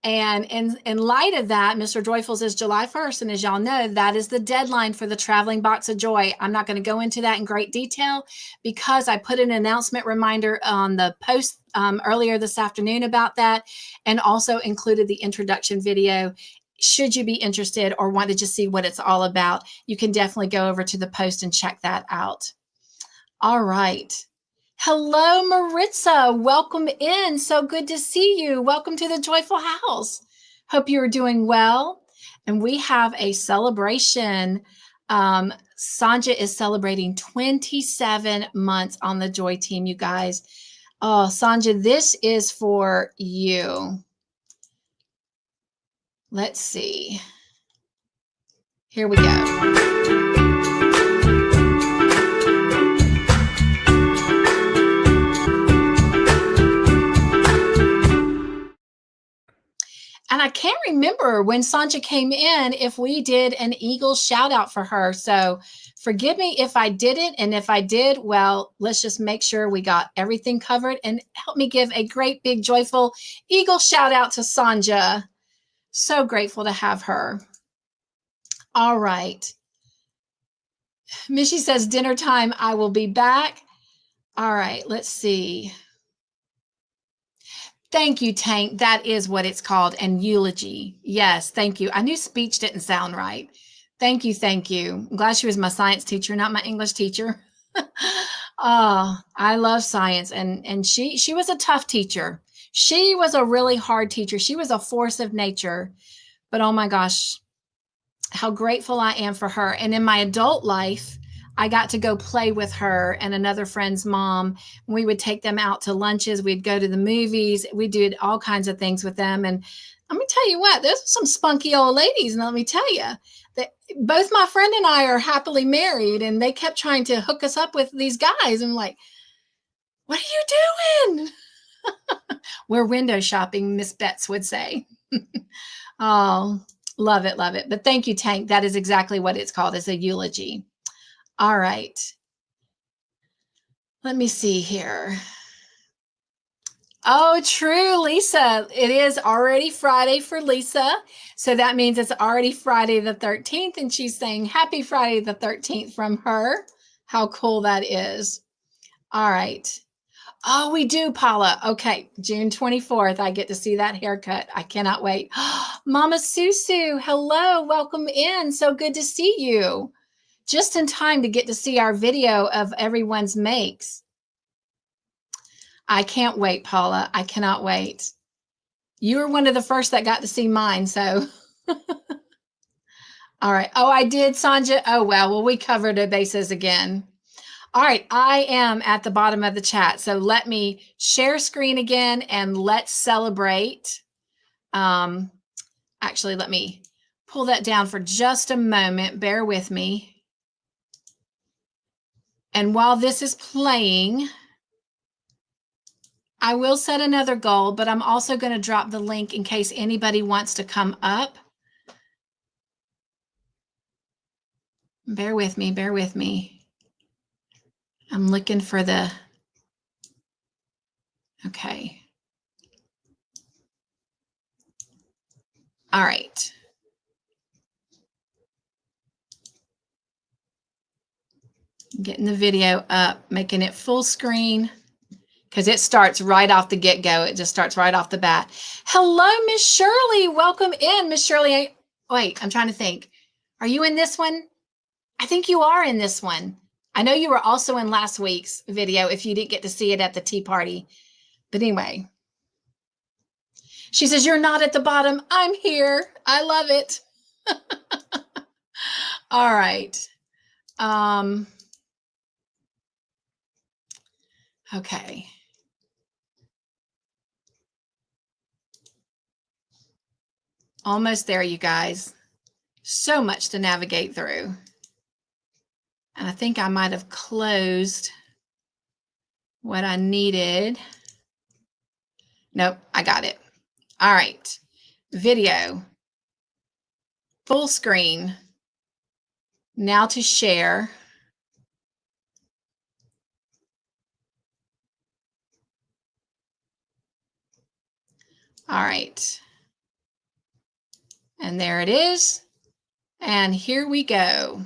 And in light of that, Mr. Joyful's is July 1st. And as y'all know, that is the deadline for the traveling box of joy. I'm not going to go into that in great detail because I put an announcement reminder on the post earlier this afternoon about that, and also included the introduction video. Should you be interested or want to just see what it's all about, you can definitely go over to the post and check that out. All right. Hello, Maritza. Welcome in. So good to see you. Welcome to the Joyful House. Hope you are doing well. And we have a celebration. Sonja is celebrating 27 months on the Joy team, you guys. Oh, Sonja, this is for you. Let's see. Here we go. And I can't remember when Sonja came in if we did an Eagle shout out for her. So forgive me if I didn't. And if I did, well, let's just make sure we got everything covered, and help me give a great big joyful Eagle shout out to Sonja. So grateful to have her. All right. Mishy says dinner time. I will be back. All right. Let's see. Thank you, Tank. That is what it's called. And eulogy. Yes, thank you. I knew speech didn't sound right. Thank you. Thank you. I'm glad she was my science teacher, not my English teacher. Oh, I love science. And she was a tough teacher. She was a really hard teacher. She was a force of nature. But oh my gosh, how grateful I am for her. And in my adult life, I got to go play with her and another friend's mom. We would take them out to lunches. We'd go to the movies. We did all kinds of things with them. And let me tell you what, there's some spunky old ladies. And let me tell you that both my friend and I are happily married, and they kept trying to hook us up with these guys. I'm like, what are you doing? We're window shopping, Miss Betts would say. Oh, love it, love it. But thank you, Tank. That is exactly what it's called, is a eulogy. All right. Let me see here. Oh, true, Lisa. It is already Friday for Lisa. So that means it's already Friday the 13th. And she's saying happy Friday the 13th from her. How cool that is. All right. Oh, we do, Paula. Okay. June 24th. I get to see that haircut. I cannot wait. Mama Susu. Hello. Welcome in. So good to see you. Just in time to get to see our video of everyone's makes. I can't wait, Paula. I cannot wait. You were one of the first that got to see mine, so. All right. Oh, I did, Sonja. Oh, well, we covered the bases again. All right. I am at the bottom of the chat, so let me share screen again and let's celebrate. Actually, let me pull that down for just a moment. Bear with me. And while this is playing, I will set another goal, but I'm also going to drop the link in case anybody wants to come up. Bear with me, bear with me. I'm looking for the, okay. All right. Getting the video up, making it full screen, because it starts right off the get-go. It just starts right off the bat. Hello, Miss Shirley. Welcome in, Miss Shirley. Wait, I'm trying to think. Are you in this one? I think you are in this one. I know you were also in last week's video if you didn't get to see it at the tea party. But anyway. She says, you're not at the bottom. I'm here. I love it. All right. Okay. Almost there, you guys. So much to navigate through. And I think I might have closed what I needed. Nope, I got it. All right. Video. Full screen. Now to share. All right. And there it is. And here we go.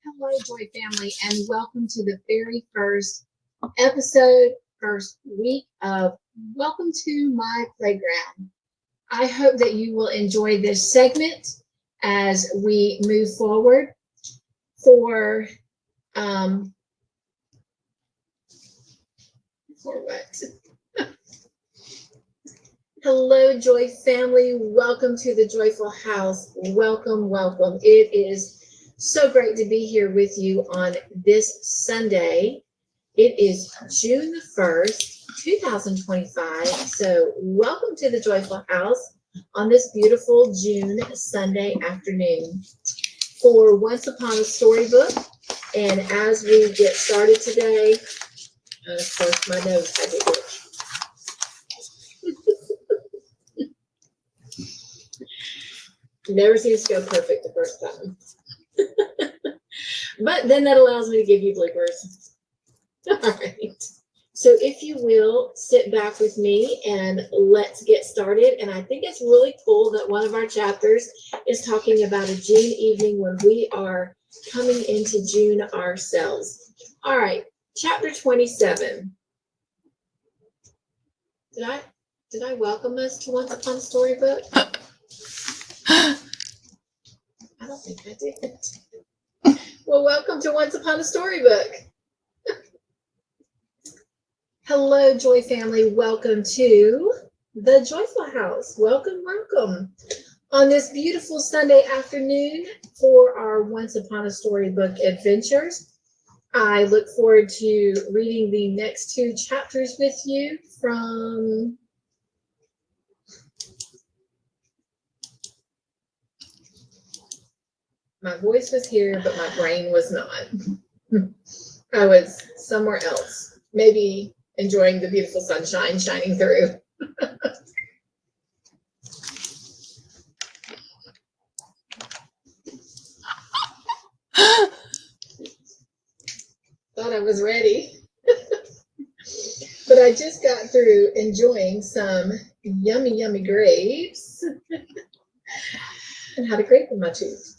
Hello, Joy family, and welcome to the very first episode, first week of Welcome to My Playground. I hope that you will enjoy this segment as we move forward. For what? Hello, Joy family. Welcome to the Joyful House. Welcome, welcome. It is so great to be here with you on this Sunday. It is June the 1st, 2025. So welcome to the Joyful House on this beautiful June Sunday afternoon for Once Upon a Storybook. And as we get started today, of course, my nose had to itch. Never seems to go perfect the first time. But then that allows me to give you bloopers. All right. So if you will, sit back with me and let's get started. And I think it's really cool that one of our chapters is talking about a June evening when we are coming into June ourselves. All right. Chapter 27. Did I welcome us to Once Upon a Storybook? I don't think I did. Well, welcome to Once Upon a Storybook. Hello, Joy family. Welcome to the Joyful House. Welcome, welcome. On this beautiful Sunday afternoon for our Once Upon a Storybook adventures. I look forward to reading the next two chapters with you from my voice was here, but my brain was not. I was somewhere else, maybe enjoying the beautiful sunshine shining through. thought I was ready. But I just got through enjoying some yummy, yummy grapes and had a grape in my tooth.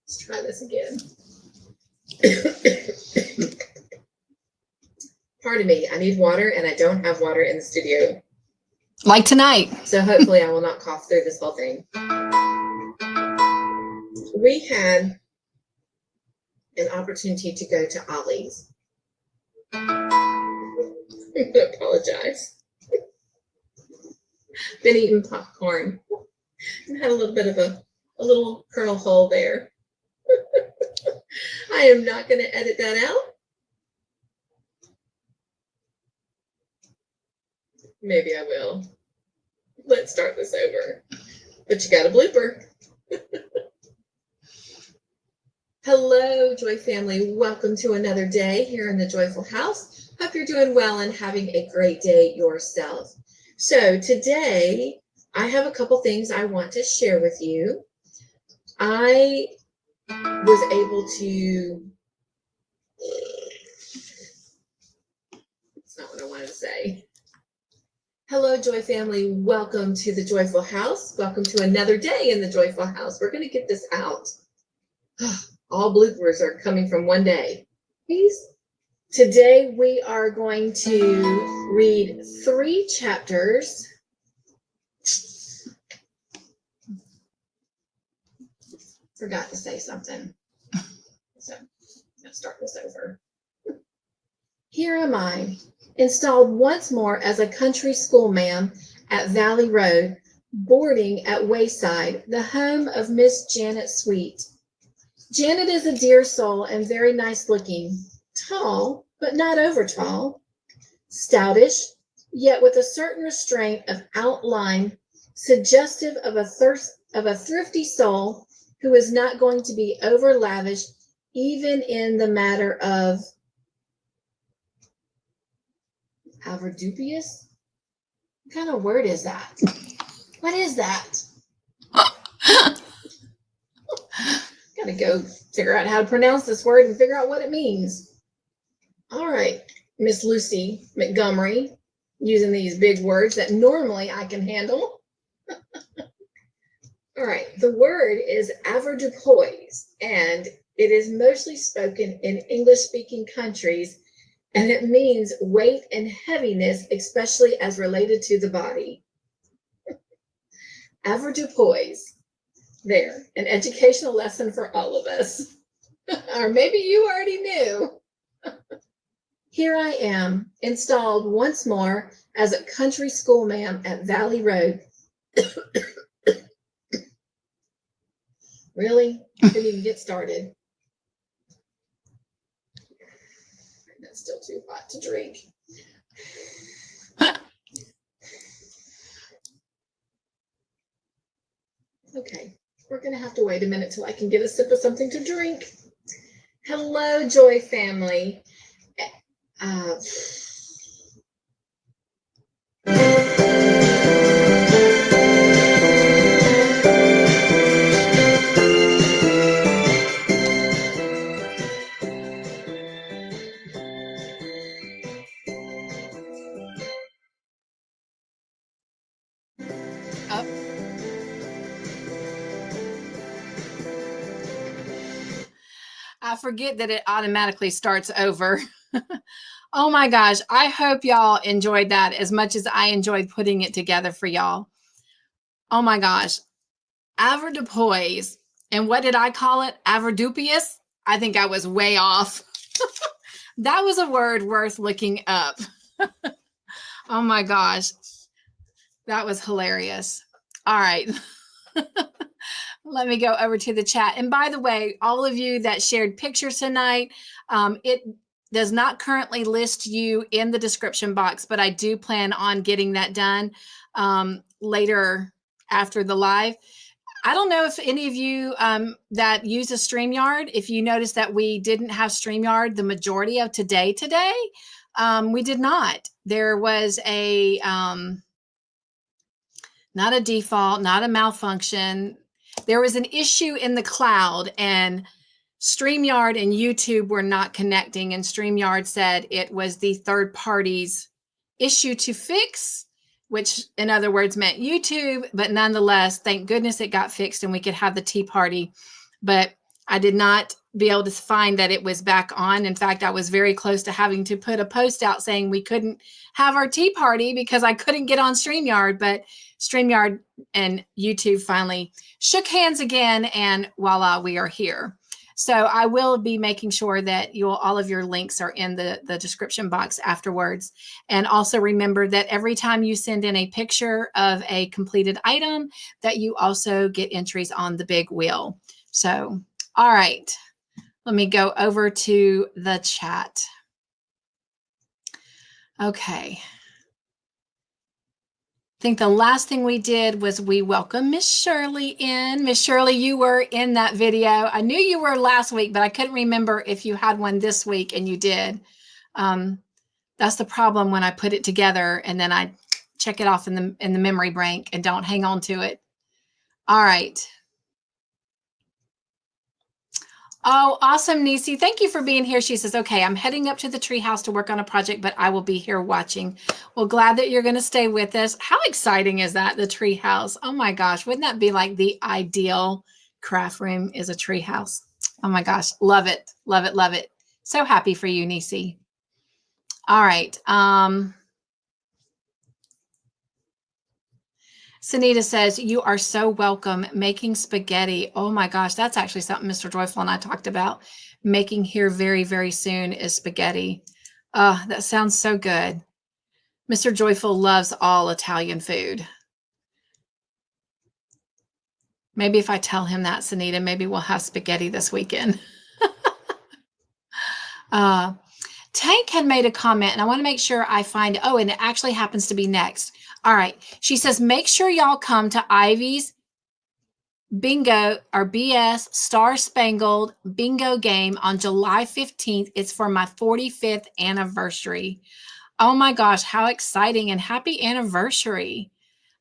Let's try this again. Pardon me, I need water and I don't have water in the studio. Like tonight. So hopefully I will not cough through this whole thing. We had an opportunity to go to Ollie's. I'm gonna apologize. Been eating popcorn and had a little bit of a little kernel hole there. I am not going to edit that out. Maybe I will. Let's start this over. But you got a blooper. Hello, Joy family. Welcome to another day here in the Joyful House. Hope you're doing well and having a great day yourself. So today, I have a couple things I want to share with you. I was able to, that's not what I wanted to say. Hello, Joy family. Welcome to the Joyful House. Welcome to another day in the Joyful House. We're going to get this out. All bloopers are coming from one day. Please. Today we are going to read 3 chapters. Forgot to say something. So let's start this over. Here am I, installed once more as a country schoolma'am at Valley Road, boarding at Wayside, the home of Miss Janet Sweet. Janet is a dear soul and very nice looking, tall, but not over tall, stoutish, yet with a certain restraint of outline suggestive of a thrifty soul who is not going to be over lavish even in the matter of avardupious. What kind of word is that? What is that? Gotta go figure out how to pronounce this word and figure out what it means. All right, Miss Lucy Montgomery, using these big words that normally I can handle. All right, the word is avoirdupois, and it is mostly spoken in English-speaking countries, and it means weight and heaviness, especially as related to the body. Avoirdupois. There, an educational lesson for all of us. Or maybe you already knew. Here I am, installed once more as a country schoolma'am at Valley Road. Really? Couldn't even get started. That's still too hot to drink. Okay. We're going to have to wait a minute till I can get a sip of something to drink. Hello, Joy family. I forget that it automatically starts over. Oh my gosh. I hope y'all enjoyed that as much as I enjoyed putting it together for y'all. Oh my gosh. Avoirdupois. And what did I call it? Avardupious? I think I was way off. That was a word worth looking up. Oh my gosh. That was hilarious. All right. Let me go over to the chat. And by the way, all of you that shared pictures tonight, it does not currently list you in the description box, but I do plan on getting that done later after the live. I don't know if any of you that use a StreamYard, if you noticed that we didn't have StreamYard the majority of today, we did not. There was a, not a default, not a malfunction. there was an issue in the cloud, and StreamYard and YouTube were not connecting, and StreamYard said it was the third party's issue to fix, which in other words meant YouTube, but nonetheless, thank goodness it got fixed and we could have the tea party. But I did not be able to find that it was back on. In fact, I was very close to having to put a post out saying we couldn't have our tea party because I couldn't get on StreamYard, but StreamYard and YouTube finally shook hands again, and voila, we are here. So I will be making sure that all of your links are in the description box afterwards. And also remember that every time you send in a picture of a completed item, that you also get entries on the big wheel. So, all right, let me go over to the chat. Okay. I think the last thing we did was we welcomed Miss Shirley in. Miss Shirley, you were in that video. I knew you were last week, but I couldn't remember if you had one this week, and you did. That's the problem when I put it together and then I check it off in the memory bank and don't hang on to it. All right. Oh, awesome, Nisi. Thank you for being here. She says, okay, I'm heading up to the treehouse to work on a project, but I will be here watching. Well, glad that you're going to stay with us. How exciting is that, the treehouse? Oh my gosh, wouldn't that be like the ideal craft room is a treehouse? Oh my gosh, love it, love it, love it. So happy for you, Nisi. All right. Sunita says, you are so welcome. Making spaghetti. Oh my gosh, that's actually something Mr. Joyful and I talked about. Making here very, very soon is spaghetti. That sounds so good. Mr. Joyful loves all Italian food. Maybe if I tell him that, Sunita, maybe we'll have spaghetti this weekend. Tank had made a comment, and I want to make sure I find, oh, and it actually happens to be next. All right. She says, make sure y'all come to Ivy's bingo or BS Star Spangled bingo game on July 15th. It's for my 45th anniversary. Oh my gosh, how exciting, and happy anniversary.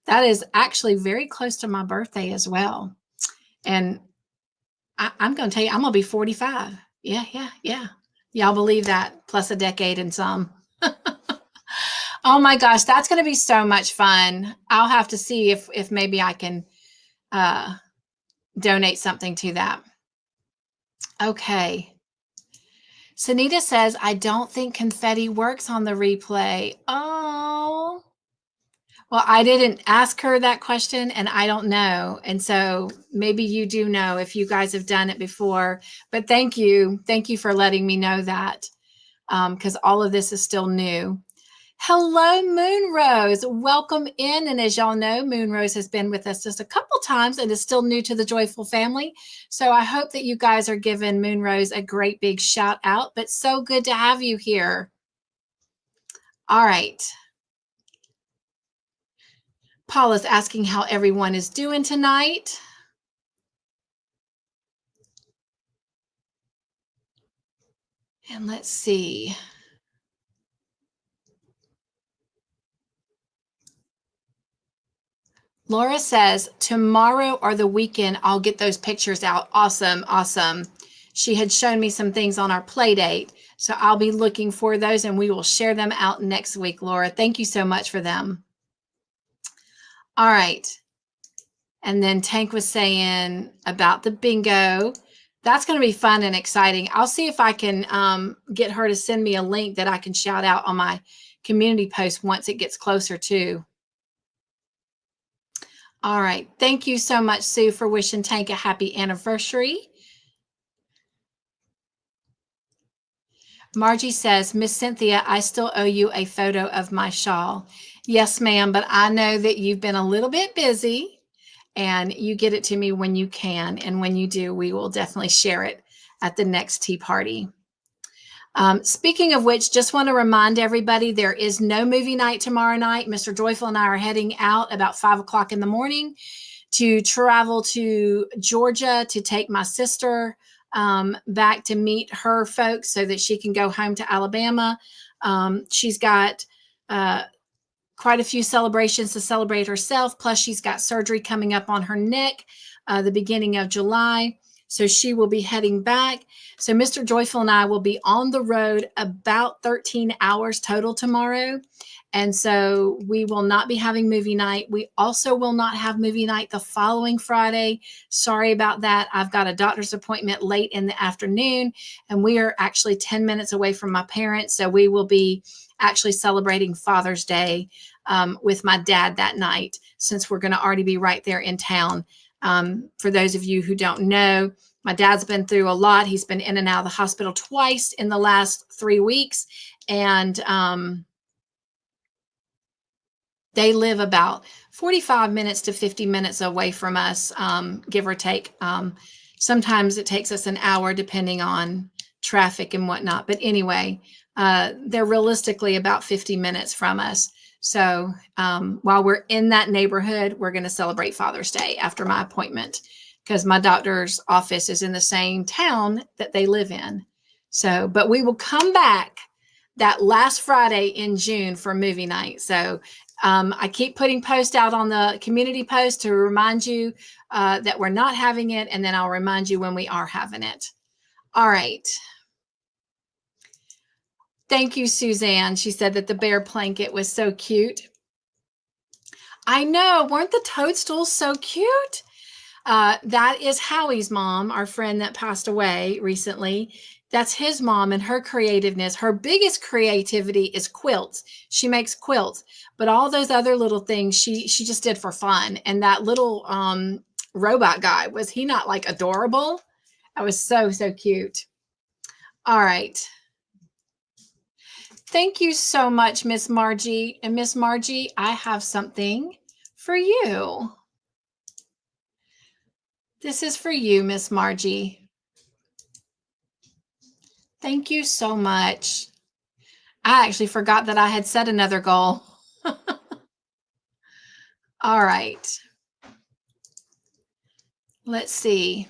That is actually very close to my birthday as well. And I'm going to tell you, I'm going to be 45. Yeah. Y'all believe that, plus a decade and some. Oh my gosh, that's going to be so much fun. I'll have to see if maybe I can donate something to that. Okay. Sunita says, I don't think confetti works on the replay. Oh. Well, I didn't ask her that question, and I don't know. And so maybe you do know if you guys have done it before. But thank you. Thank you for letting me know that, because all of this is still new. Hello, Moonrose. Welcome in. And as y'all know, Moonrose has been with us just a couple times and is still new to the Joyful family. So I hope that you guys are giving Moonrose a great big shout out. But so good to have you here. All right. Paula's asking how everyone is doing tonight. And let's see. Laura says, tomorrow or the weekend, I'll get those pictures out. Awesome, awesome. She had shown me some things on our play date, so I'll be looking for those, and we will share them out next week, Laura. Thank you so much for them. All right. And then Tank was saying about the bingo. That's going to be fun and exciting. I'll see if I can get her to send me a link that I can shout out on my community post once it gets closer to. All right. Thank you so much, Sue, for wishing Tank a happy anniversary. Margie says, Miss Cynthia, I still owe you a photo of my shawl. Yes, ma'am, but I know that you've been a little bit busy, and you get it to me when you can. And when you do, we will definitely share it at the next tea party. Speaking of which, just want to remind everybody, there is no movie night tomorrow night. Mr. Joyful and I are heading out about 5 o'clock in the morning to travel to Georgia to take my sister back to meet her folks so that she can go home to Alabama. She's got quite a few celebrations to celebrate herself. Plus she's got surgery coming up on her neck. the beginning of July. So she will be heading back. So Mr. Joyful and I will be on the road about 13 hours total tomorrow. And so we will not be having movie night. We also will not have movie night the following Friday. Sorry about that. I've got a doctor's appointment late in the afternoon, and we are actually 10 minutes away from my parents. So we will be actually celebrating Father's Day with my dad that night, since we're going to already be right there in town. For those of you who don't know, my dad's been through a lot. He's been in and out of the hospital twice in the last 3 weeks. And they live about 45 minutes to 50 minutes away from us, give or take. Sometimes it takes us an hour depending on traffic and whatnot. But anyway, they're realistically about 50 minutes from us. So while we're in that neighborhood, we're going to celebrate Father's Day after my appointment, because my doctor's office is in the same town that they live in. So, but we will come back that last Friday in June for movie night. So I keep putting posts out on the community post to remind you that we're not having it. And then I'll remind you when we are having it. All right. Thank you, Suzanne. She said that the bear blanket was so cute. I know. Weren't the toadstools so cute? That is Howie's mom, our friend that passed away recently. That's his mom and her creativeness. Her biggest creativity is quilts. She makes quilts, but all those other little things she just did for fun. And that little robot guy, was he not like adorable? That was so cute. All right. Thank you so much, Miss Margie. And Miss Margie, I have something for you. This is for you, Miss Margie. Thank you so much. I actually forgot that I had set another goal. All right. Let's see.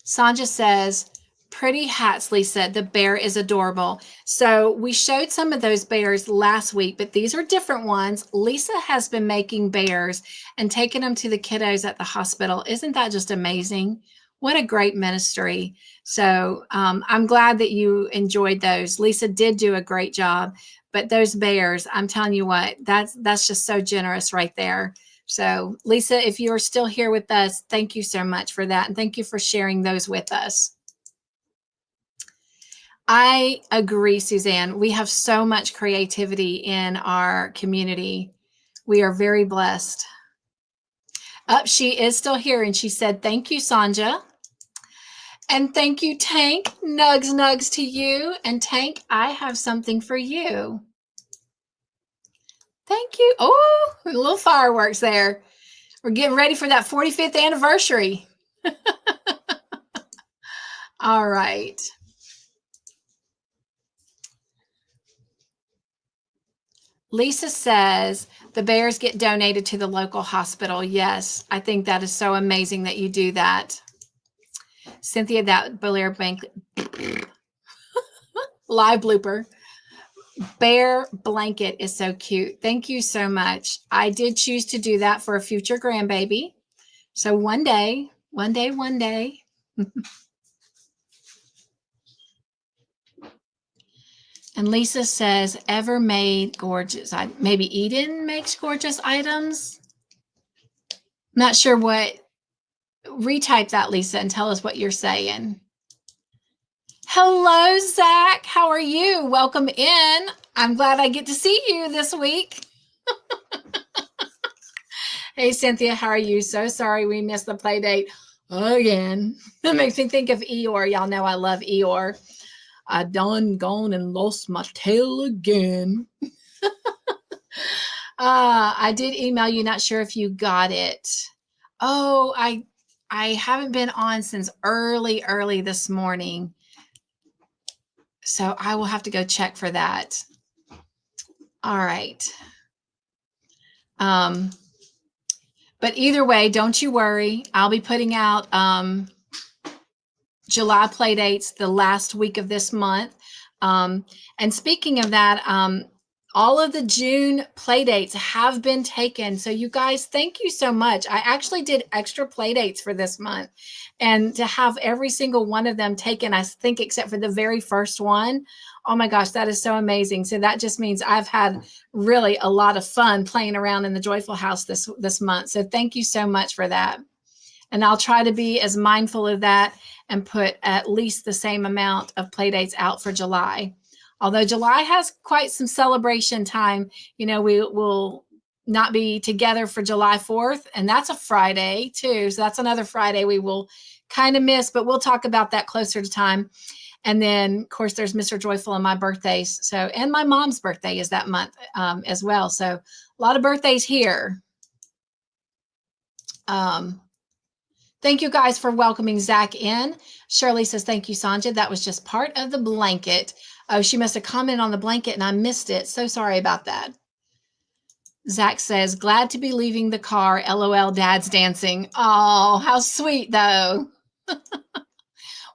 Sonja says, pretty hats, Lisa. The bear is adorable. So we showed some of those bears last week, but these are different ones. Lisa has been making bears and taking them to the kiddos at the hospital. Isn't that just amazing? What a great ministry. So I'm glad that you enjoyed those. Lisa did do a great job, but those bears, I'm telling you what, that's just so generous right there. So Lisa, if you're still here with us, thank you so much for that. And thank you for sharing those with us. I agree, Suzanne. We have so much creativity in our community. We are very blessed. She is still here, and she said, thank you, Sonja. And thank you, Tank. Nugs to you. And Tank, I have something for you. Thank you. Oh, a little fireworks there. We're getting ready for that 45th anniversary. All right. Lisa says the bears get donated to the local hospital. Yes, I think that is so amazing that you do that. Cynthia, that bear blanket, live blooper. Bear blanket is so cute. Thank you so much. I did choose to do that for a future grandbaby. So one day. And Lisa says, ever made gorgeous, maybe Eden makes gorgeous items. Not sure what, retype that, Lisa, and tell us what you're saying. Hello, Zach. How are you? Welcome in. I'm glad I get to see you this week. Hey, Cynthia, how are you? So sorry we missed the play date again. That makes me think of Eeyore. Y'all know I love Eeyore. I done gone and lost my tail again. I did email you. Not sure if you got it. Oh, I haven't been on since early this morning. So I will have to go check for that. All right. But either way, don't you worry. I'll be putting out July play dates the last week of this month. And speaking of that, All of the June play dates have been taken. So you guys, thank you so much. I actually did extra play dates for this month, and to have every single one of them taken, I think, except for the very first one. Oh my gosh, that is so amazing. So that just means I've had really a lot of fun playing around in the Joyful House this month. So thank you so much for that. And I'll try to be as mindful of that and put at least the same amount of play dates out for July. Although July has quite some celebration time, we will not be together for July 4th, and that's a Friday too. So that's another Friday we will kind of miss, but we'll talk about that closer to time. And then, of course, there's Mr. Joyful and my birthdays. So, and my mom's birthday is that month as well. So a lot of birthdays here. Thank you guys for welcoming Zach in. Shirley says, thank you, Sonja. That was just part of the blanket. Oh, she must have commented on the blanket and I missed it. So sorry about that. Zach says, glad to be leaving the car. LOL, Dad's dancing. Oh, how sweet, though.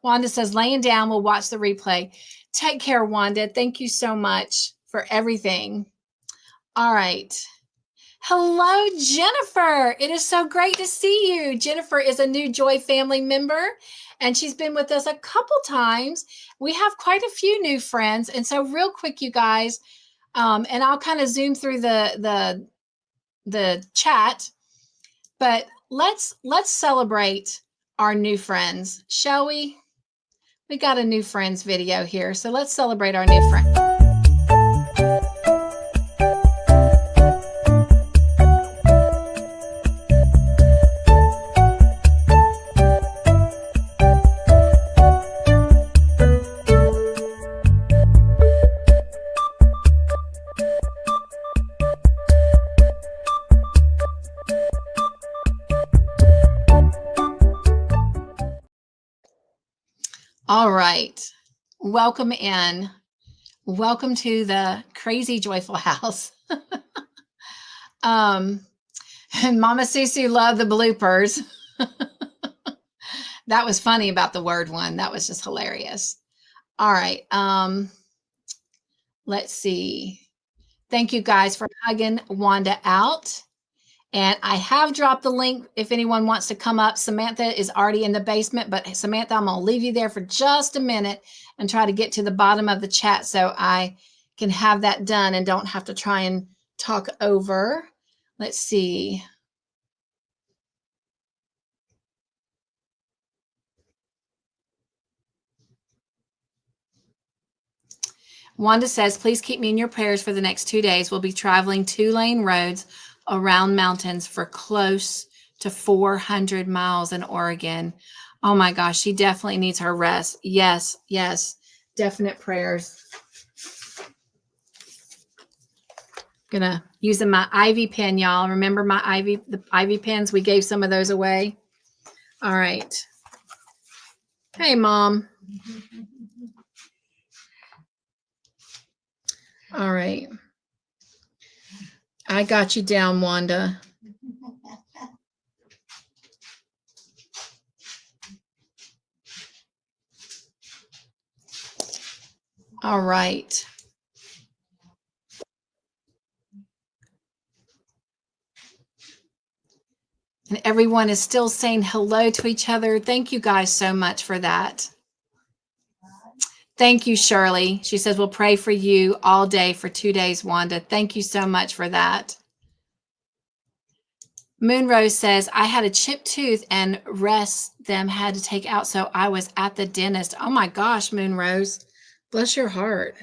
Wanda says, laying down, we'll watch the replay. Take care, Wanda. Thank you so much for everything. All right. Hello, Jennifer. It is so great to see you. Jennifer is a new Joy family member, and she's been with us a couple times. We have quite a few new friends. And so real quick, you guys, and I'll kind of zoom through the chat, but let's celebrate our new friends, shall we? We got a new friends video here. So let's celebrate our new friend. All right. Welcome in. Welcome to the crazy Joyful House. And Mama Susu loved the bloopers. That was funny about the word one. That was just hilarious. All right. Let's see. Thank you guys for hugging Wanda out. And I have dropped the link if anyone wants to come up. Samantha is already in the basement, but Samantha, I'm going to leave you there for just a minute and try to get to the bottom of the chat so I can have that done and don't have to try and talk over. Let's see. Wanda says, please keep me in your prayers for the next 2 days. We'll be traveling 2-lane roads around mountains for close to 400 miles in Oregon. Oh my gosh, she definitely needs her rest. Yes, yes, definite prayers. Gonna using my Ivy pen, y'all. Remember the Ivy pens? We gave some of those away. All right. Hey, Mom. All right. I got you down, Wanda. All right. And everyone is still saying hello to each other. Thank you guys so much for that. Thank you, Shirley. She says, we'll pray for you all day for 2 days, Wanda. Thank you so much for that. Moonrose says, I had a chipped tooth and rest them had to take out, so I was at the dentist. Oh my gosh, Moonrose. Bless your heart.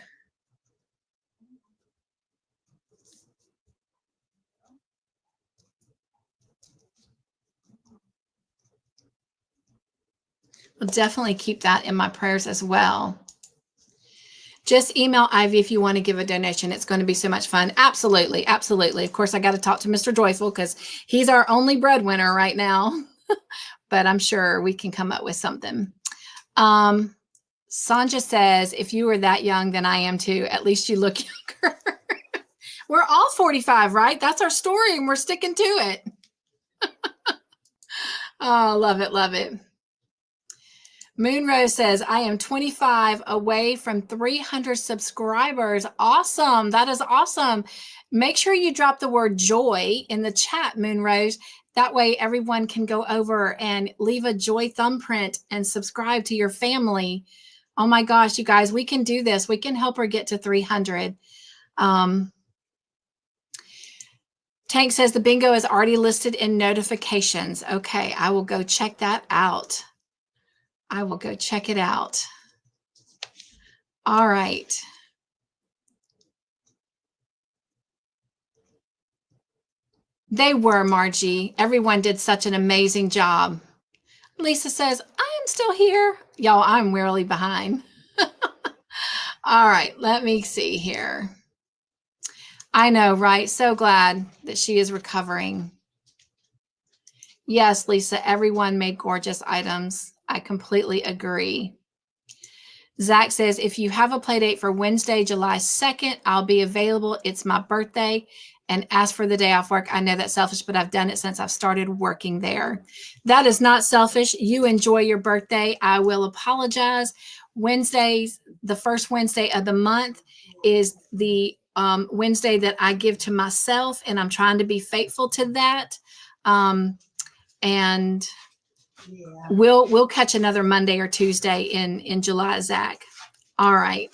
We'll definitely keep that in my prayers as well. Just email Ivy if you want to give a donation. It's going to be so much fun. Absolutely. Absolutely. Of course, I got to talk to Mr. Joyful because he's our only breadwinner right now. But I'm sure we can come up with something. Sonja says, if you were that young, then I am too. At least you look younger. We're all 45, right? That's our story, and we're sticking to it. Oh, love it. Love it. Moonrose says, I am 25 away from 300 subscribers. Awesome. That is awesome. Make sure you drop the word joy in the chat, Moonrose. That way everyone can go over and leave a joy thumbprint and subscribe to your family. Oh my gosh, you guys, we can do this. We can help her get to 300. Tank says the bingo is already listed in notifications. Okay, I will go check that out. I will go check it out. All right. They were, Margie. Everyone did such an amazing job. Lisa says, I am still here. Y'all, I'm really behind. All right, let me see here. I know, right? So glad that she is recovering. Yes, Lisa, everyone made gorgeous items. I completely agree. Zach says, if you have a play date for Wednesday, July 2nd, I'll be available. It's my birthday. And ask for the day off work. I know that's selfish, but I've done it since I've started working there. That is not selfish. You enjoy your birthday. I will apologize. Wednesdays, the first Wednesday of the month is the Wednesday that I give to myself, and I'm trying to be faithful to that. And we'll catch another Monday or Tuesday in July, Zach. All right.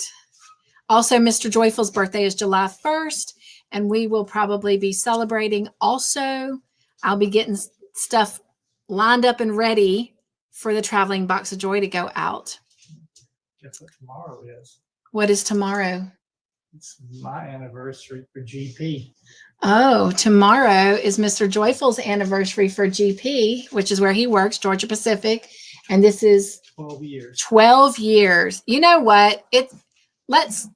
Also, Mr. Joyful's birthday is July 1st, and we will probably be celebrating also. I'll be getting stuff lined up and ready for the traveling box of joy to go out. Guess what tomorrow is? What is tomorrow? It's my anniversary for GP. Oh, tomorrow is Mr. Joyful's anniversary for GP, which is where he works, Georgia Pacific. And this is 12 years. 12 years. You know what? Let's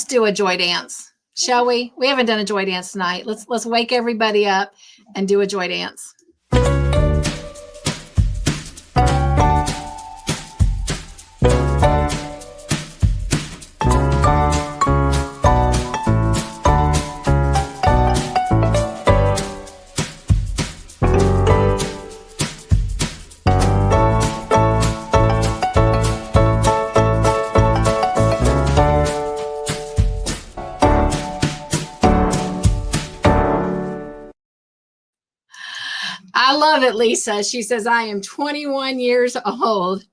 do a joy dance, shall we? We haven't done a joy dance tonight. Let's wake everybody up and do a joy dance. I love it, Lisa. She says, I am 21 years old.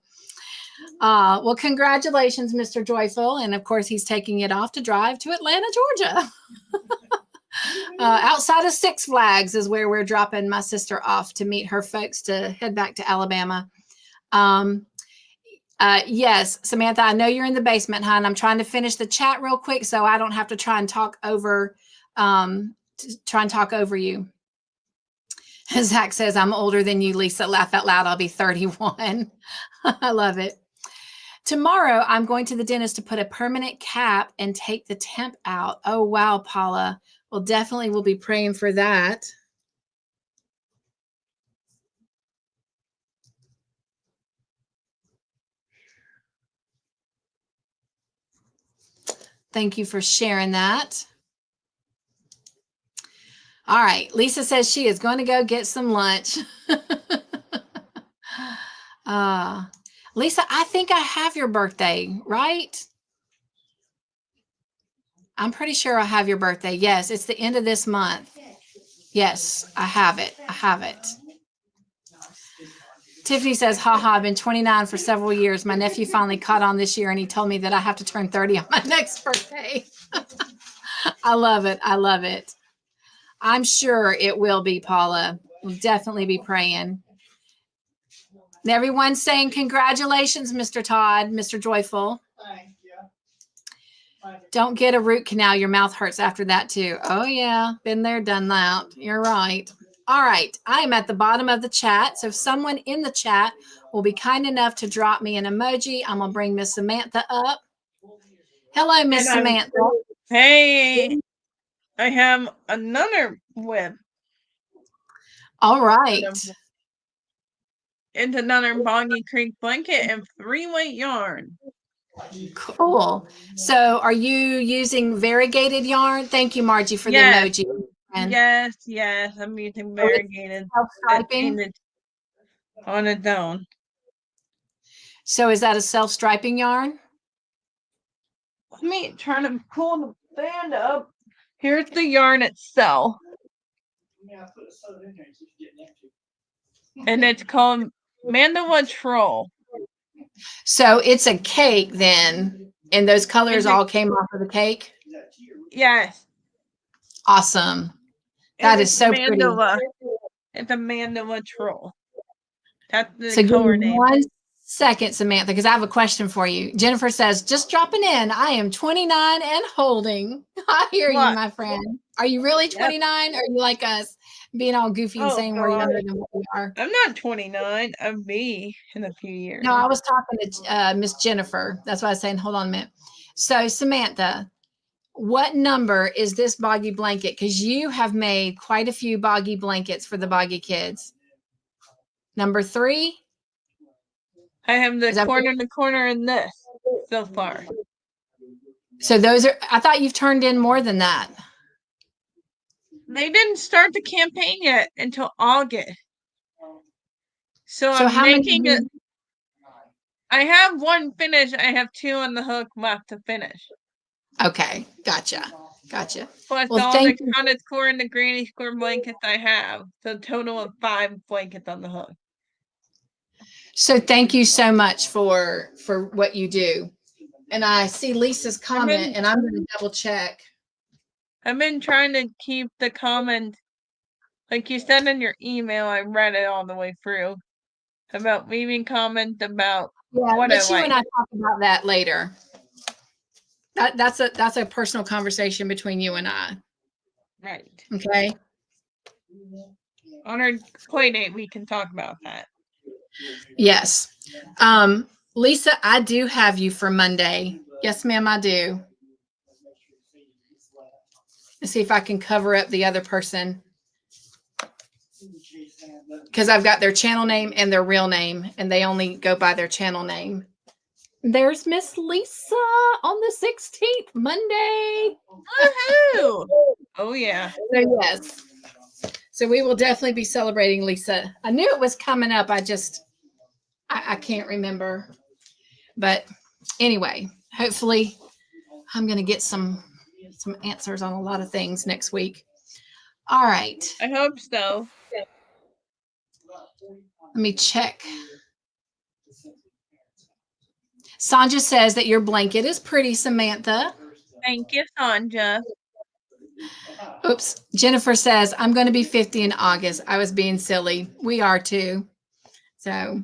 Well, congratulations, Mr. Joyful. And of course, he's taking it off to drive to Atlanta, Georgia. Outside of Six Flags is where we're dropping my sister off to meet her folks to head back to Alabama. Yes, Samantha, I know you're in the basement, hon. I'm trying to finish the chat real quick so I don't have to try and talk over you. Zach says, I'm older than you, Lisa. Laugh out loud. I'll be 31. I love it. Tomorrow, I'm going to the dentist to put a permanent cap and take the temp out. Oh, wow, Paula. Well, definitely we'll be praying for that. Thank you for sharing that. All right. Lisa says she is going to go get some lunch. Lisa, I think I have your birthday, right? I'm pretty sure I have your birthday. Yes, it's the end of this month. Yes, I have it. I have it. Tiffany says, haha, I've been 29 for several years. My nephew finally caught on this year and he told me that I have to turn 30 on my next birthday. I love it. I love it. I'm sure it will be, Paula. We'll definitely be praying. And everyone's saying congratulations, Mr. Todd, Mr. Joyful. Thank you. Don't get a root canal. Your mouth hurts after that too. Oh yeah, been there, done that. You're right. All right, I am at the bottom of the chat. So if someone in the chat will be kind enough to drop me an emoji, I'm gonna bring Miss Samantha up. Hello, Miss Samantha. Hey, I have another web. All right. It's another Boggy Creek blanket and 3-weight yarn. Cool. So are you using variegated yarn? Thank you, Margie, for the emoji. And yes, I'm using variegated self-striping on its own. So is that a self-striping yarn? Let me try to pull the band up. Here's the yarn itself. And it's called Mandola Troll. So it's a cake then, and those colors It's a- all came off of the cake? Yes. Awesome. That is It's so pretty. Mandola. It's a Mandola Troll. That's the So give color me name. 1 second, Samantha, because I have a question for you. Jennifer says, just dropping in. I am 29 and holding. I hear you, What? my friend. Are you really 29? Or are you like us, being all goofy and Oh, saying we're God. younger than what we are? I'm not 29. I'll be in a few years. No, I was talking to Miss Jennifer. That's why I was saying, hold on a minute. So Samantha, what number is this boggy blanket? Because you have made quite a few boggy blankets for the boggy kids. Number 3? I have the Is that corner to corner in this so far. So those are, I thought you've turned in more than that. They didn't start the campaign yet until August. So I'm how making many? it. I have one finished. I have 2 on the hook left to finish. Okay, gotcha. Plus Well, all thank the you. Connet score and the granny score blankets I have. So total of 5 blankets on the hook. So thank you so much for what you do. And I see Lisa's comment, and I'm going to double check. I've been trying to keep the comment, like you said in your email, I read it all the way through, about leaving comment about what I But you like. and I talk about that later. That's a personal conversation between you and I. Right. Okay. On our play date, we can talk about that. Yes. Lisa, I do have you for Monday. Yes, ma'am, I do. Let's see if I can cover up the other person, because I've got their channel name and their real name, and they only go by their channel name. There's Miss Lisa on the 16th, Monday. Woohoo! Oh, yeah. So, yes. So we will definitely be celebrating Lisa. I knew it was coming up. I can't remember. But anyway, hopefully I'm going to get some answers on a lot of things next week. All right. I hope so. Let me check. Sonja says that your blanket is pretty, Samantha. Thank you, Sonja. Oops. Jennifer says, I'm going to be 50 in August. I was being silly. We are too. So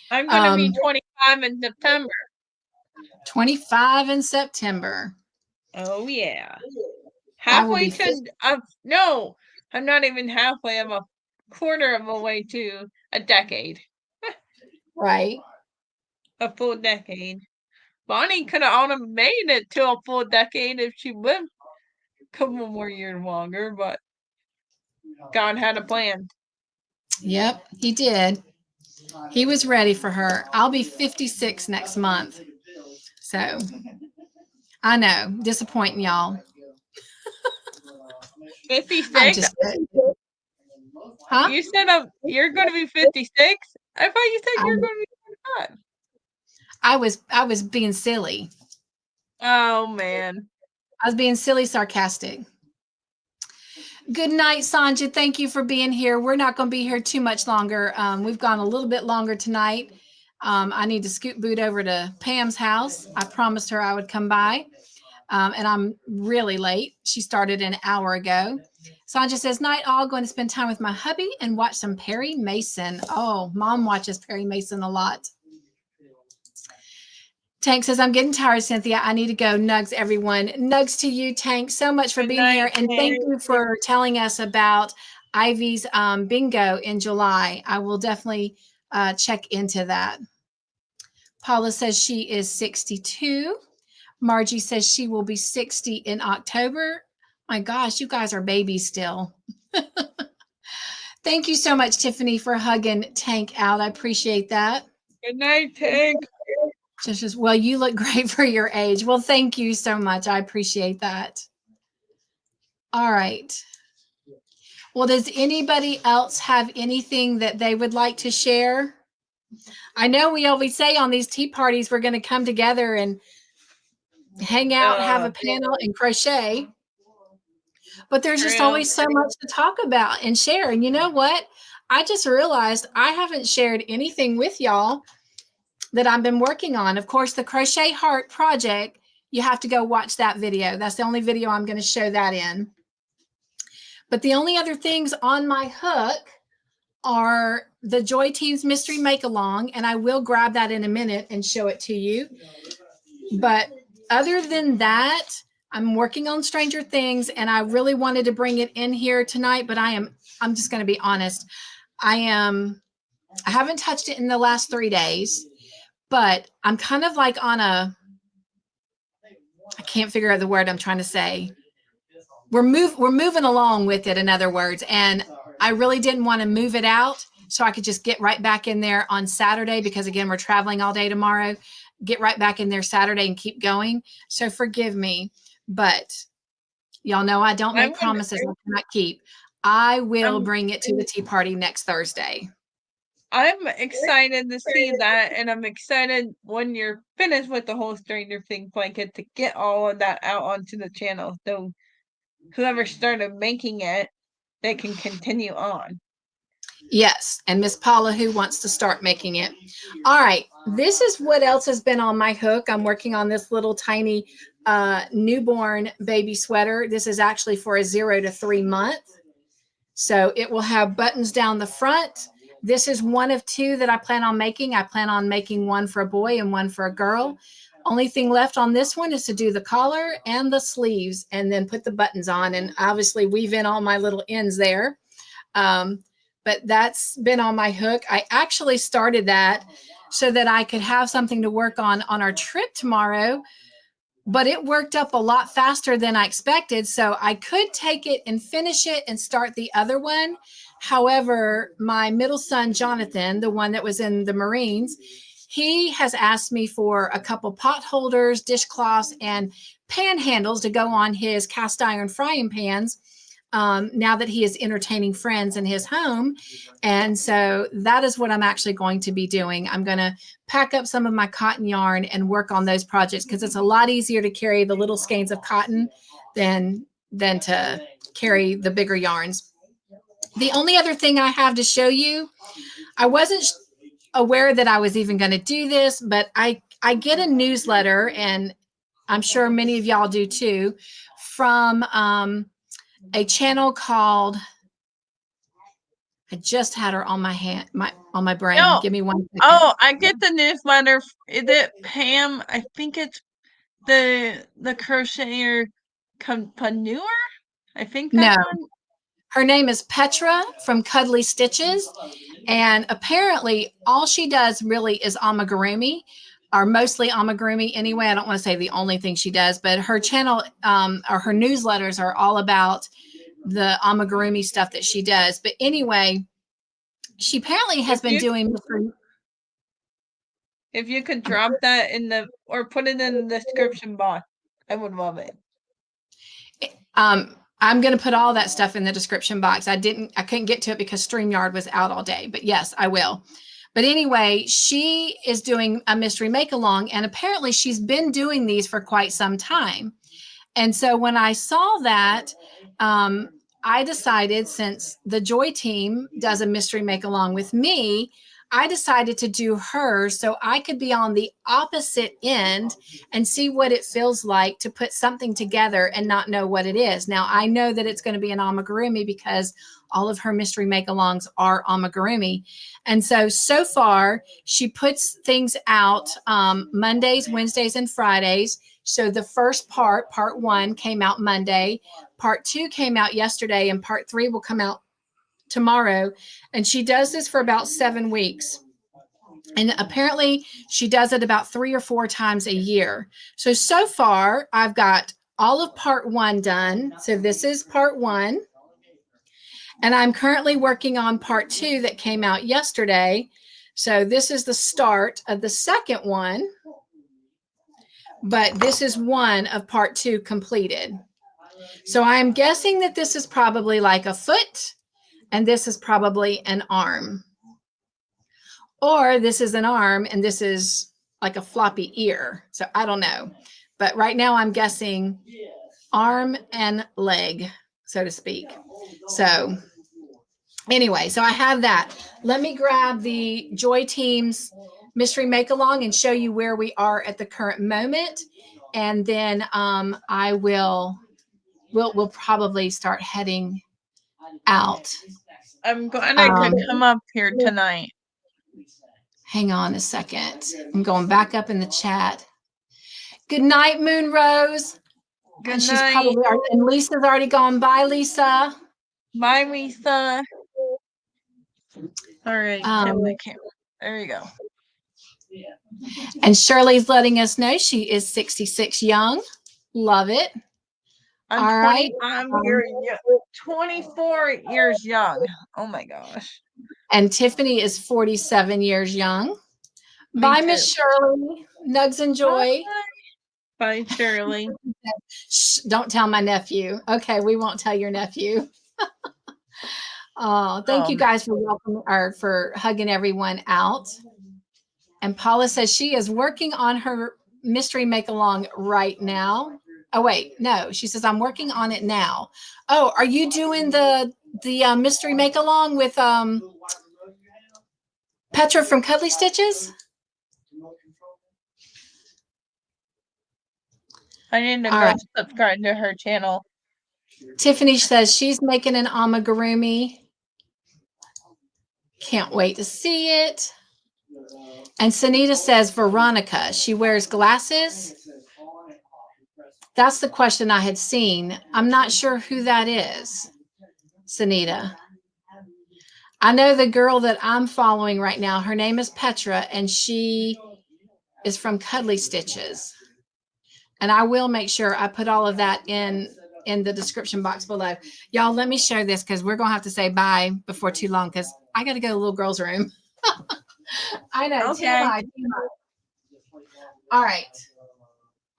I'm going to be 25 in September. 25 in September. Oh, yeah. Halfway to, no, I'm not even halfway. I'm a quarter of a way to a decade. Right. A full decade. Bonnie could have made it to a full decade if she lived a couple more years longer, but God had a plan. Yep, he did. He was ready for her. I'll be 56 next month. So I know, disappointing y'all. 56? Huh? You said you're going to be 56? I thought you said you're going to be 25. I was being silly. Oh, man. I was being silly, sarcastic. Good night, Sonja. Thank you for being here. We're not going to be here too much longer. We've gone a little bit longer tonight. I need to scoot boot over to Pam's house. I promised her I would come by, and I'm really late. She started an hour ago. Sonja says, night all, going to spend time with my hubby and watch some Perry Mason. Oh, Mom watches Perry Mason a lot. Tank says, I'm getting tired, Cynthia. I need to go. Nugs, everyone. Nugs to you, Tank. So much for being here. And thank you for telling us about Ivy's bingo in July. I will definitely check into that. Paula says she is 62. Margie says she will be 60 in October. My gosh, you guys are babies still. Thank you so much, Tiffany, for hugging Tank out. I appreciate that. Good night, Tank. Just, well, you look great for your age. Well, thank you so much. I appreciate that. All right. Well, does anybody else have anything that they would like to share? I know we always say on these tea parties, we're going to come together and hang out, have a panel and crochet. But there's just True. always so much to talk about and share. And you know what? I just realized I haven't shared anything with y'all that I've been working on. Of course, the Crochet Heart project, you have to go watch that video. That's the only video I'm going to show that in. But the only other things on my hook are the Joy Team's Mystery Make-Along, and I will grab that in a minute and show it to you. But other than that, I'm working on Stranger Things, and I really wanted to bring it in here tonight, but I'm just going to be honest. I haven't touched it in the last 3 days, but I'm kind of like on I can't figure out the word I'm trying to say. We're moving along with it, in other words, and I really didn't want to move it out so I could just get right back in there on Saturday, because again, we're traveling all day tomorrow. Get right back in there Saturday and keep going. So forgive me, but y'all know I don't make promises I cannot keep. I will bring it to the tea party next Thursday. I'm excited to see that, and I'm excited when you're finished with the whole Stranger Things blanket to get all of that out onto the channel. So whoever started making it, they can continue on. Yes, and Miss Paula, who wants to start making it. All right, this is what else has been on my hook. I'm working on this little tiny newborn baby sweater. This is actually for a 0 to 3 month. So it will have buttons down the front. This is one of 2 that I plan on making. I plan on making one for a boy and one for a girl. Only thing left on this one is to do the collar and the sleeves and then put the buttons on, and obviously weave in all my little ends there. But that's been on my hook. I actually started that so that I could have something to work on our trip tomorrow, but it worked up a lot faster than I expected. So I could take it and finish it and start the other one. However, my middle son, Jonathan, the one that was in the Marines, he has asked me for a couple pot holders, dishcloths, and pan handles to go on his cast iron frying pans. Now that he is entertaining friends in his home. And so that is what I'm actually going to be doing. I'm going to pack up some of my cotton yarn and work on those projects, because it's a lot easier to carry the little skeins of cotton than to carry the bigger yarns. The only other thing I have to show you, I wasn't aware that I was even going to do this, but I get a newsletter, and I'm sure many of y'all do too, from a channel called, I just had her on my hand, on my brain. No. Give me 1 second. Oh, I get the newsletter. Is it Pam? I think it's the crocheter compreneur. I think that's one. Her name is Petra from Cuddly Stitches, and apparently all she does really is amigurumi, or mostly amigurumi anyway. I don't want to say the only thing she does, but her channel or her newsletters are all about the amigurumi stuff that she does. But anyway, she apparently has been doing. If you could drop that in or put it in the description box, I would love it. I'm going to put all that stuff in the description box. I couldn't get to it because StreamYard was out all day, but yes, I will. But anyway, she is doing a mystery make-along, and apparently she's been doing these for quite some time. And so when I saw that, I decided, since the Joy Team does a mystery make-along with me, I decided to do hers so I could be on the opposite end and see what it feels like to put something together and not know what it is. Now, I know that it's going to be an amigurumi because all of her mystery make-alongs are amigurumi. And so far, she puts things out Mondays, Wednesdays, and Fridays. So the first part 1, came out Monday. Part 2 came out yesterday, and part 3 will come out tomorrow. And she does this for about 7 weeks. And apparently she does it about 3 or 4 times a year. So far I've got all of part 1 done. So this is part 1. And I'm currently working on part 2 that came out yesterday. So this is the start of the second one. But this is one of part 2 completed. So I'm guessing that this is probably like a foot, and this is probably an arm. Or this is an arm and this is like a floppy ear. So I don't know. But right now I'm guessing arm and leg, so to speak. So anyway, so I have that. Let me grab the Joy Team's mystery make along and show you where we are at the current moment. And then we'll probably start heading out. I'm glad I could come up here tonight. Hang on a second. I'm going back up in the chat. Good night, Moon Rose. Good And night. And Lisa's already gone. Bye, Lisa. Bye, Lisa. All right. There you go. And Shirley's letting us know she is 66 young. Love it. I'm All 20, right. I'm 24 years young. Oh my gosh. And Tiffany is 47 years young. Me Bye, too. Miss Shirley. Nugs and joy. Bye, Shirley. Shh, don't tell my nephew. Okay, we won't tell your nephew. Oh, thank you guys for welcoming or for hugging everyone out. And Paula says she is working on her mystery make along right now. Oh wait, no, she says I'm working on it now. Oh, are you doing the mystery make along with Petra from Cuddly Stitches? I need to go subscribe to her channel. Tiffany says she's making an amigurumi. Can't wait to see it. And Sunita says Veronica, she wears glasses. That's the question I had seen. I'm not sure who that is, Sunita. I know the girl that I'm following right now. Her name is Petra, and she is from Cuddly Stitches. And I will make sure I put all of that in the description box below. Y'all, let me share this because we're going to have to say bye before too long because I got to go to the little girl's room. I know. Okay. TMI. All right.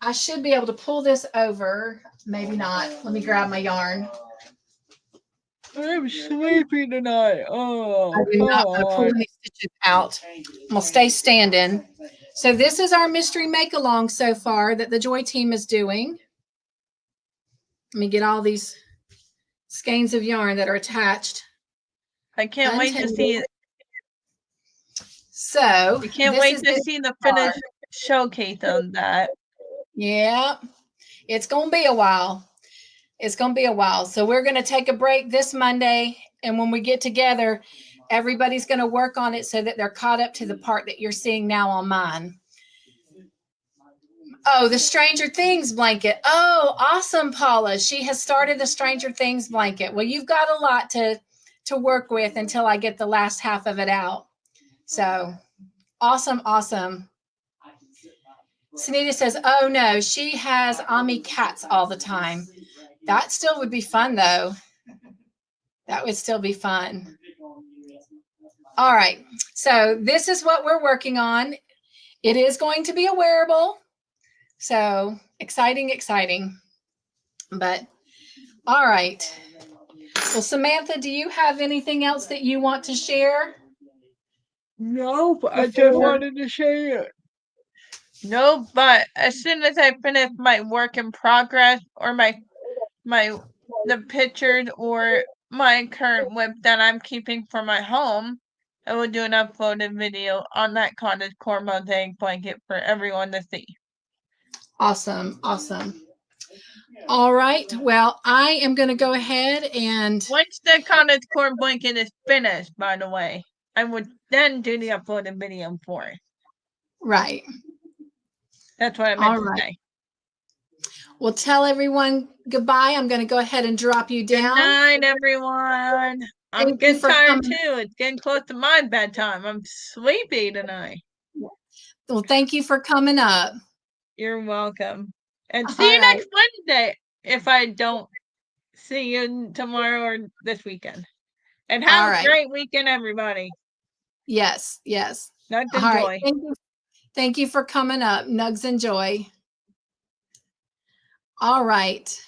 I should be able to pull this over. Maybe not. Let me grab my yarn. I'm sleepy tonight. Oh, I do not want to pull any stitches out. I'll stay standing. So this is our mystery make-along so far that the Joy Team is doing. Let me get all these skeins of yarn that are attached. I can't wait to see it. So I can't wait to see the finished showcase on that. Yeah, it's going to be a while. It's going to be a while. So we're going to take a break this Monday. And when we get together, everybody's going to work on it so that they're caught up to the part that you're seeing now on mine. Oh, the Stranger Things blanket. Oh, awesome, Paula. She has started the Stranger Things blanket. Well, you've got a lot to work with until I get the last half of it out. So awesome, awesome. Sunita says, oh no, she has Ami cats all the time. That still would be fun though. That would still be fun. All right. So this is what we're working on. It is going to be a wearable. So exciting, exciting. But all right. Well, Samantha, do you have anything else that you want to share? No, but I just wanted to share it. No, but as soon as I finish my work in progress or the pictures or my current whip that I'm keeping for my home, I will do an uploaded video on that cottage core mosaic blanket for everyone to see. Awesome, awesome. All right. Well, I am going to go ahead and once the cottage core blanket is finished, by the way, I would then do the uploaded video for it. Right. That's what I meant to say. Well, tell everyone goodbye. I'm going to go ahead and drop you down. Good night, everyone. I'm getting tired too. It's getting close to my bedtime. I'm sleepy tonight. Well, thank you for coming up. You're welcome. And see you next Wednesday if I don't see you tomorrow or this weekend. And have a great weekend, everybody. Yes, yes. Nugs and joy. Thank you for coming up. Nugs and joy. All right.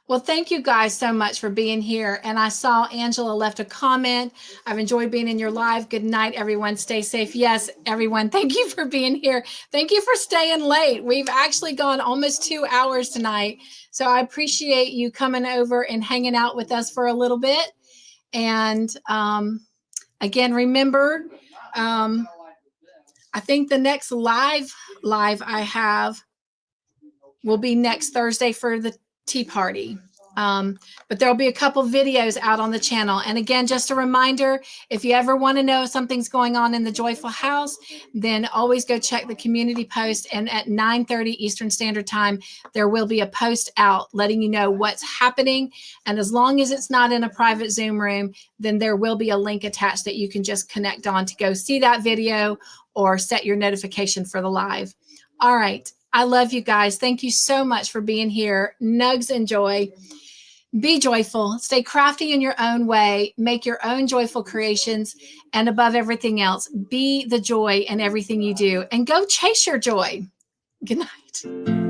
Well, thank you guys so much for being here. And I saw Angela left a comment. I've enjoyed being in your live. Good night, everyone. Stay safe. Yes, everyone. Thank you for being here. Thank you for staying late. We've actually gone almost 2 hours tonight. So I appreciate you coming over and hanging out with us for a little bit. And again, remember, I think the next live I have will be next Thursday for the tea party. But there'll be a couple videos out on the channel. And again, just a reminder, if you ever want to know if something's going on in the Joyful House, then always go check the community post. And at 9:30 Eastern Standard Time, there will be a post out letting you know what's happening. And as long as it's not in a private Zoom room, then there will be a link attached that you can just connect on to go see that video or set your notification for the live. All right. I love you guys. Thank you so much for being here. Nugs and joy. Be joyful. Stay crafty in your own way. Make your own joyful creations. And above everything else, be the joy in everything you do. And go chase your joy. Good night.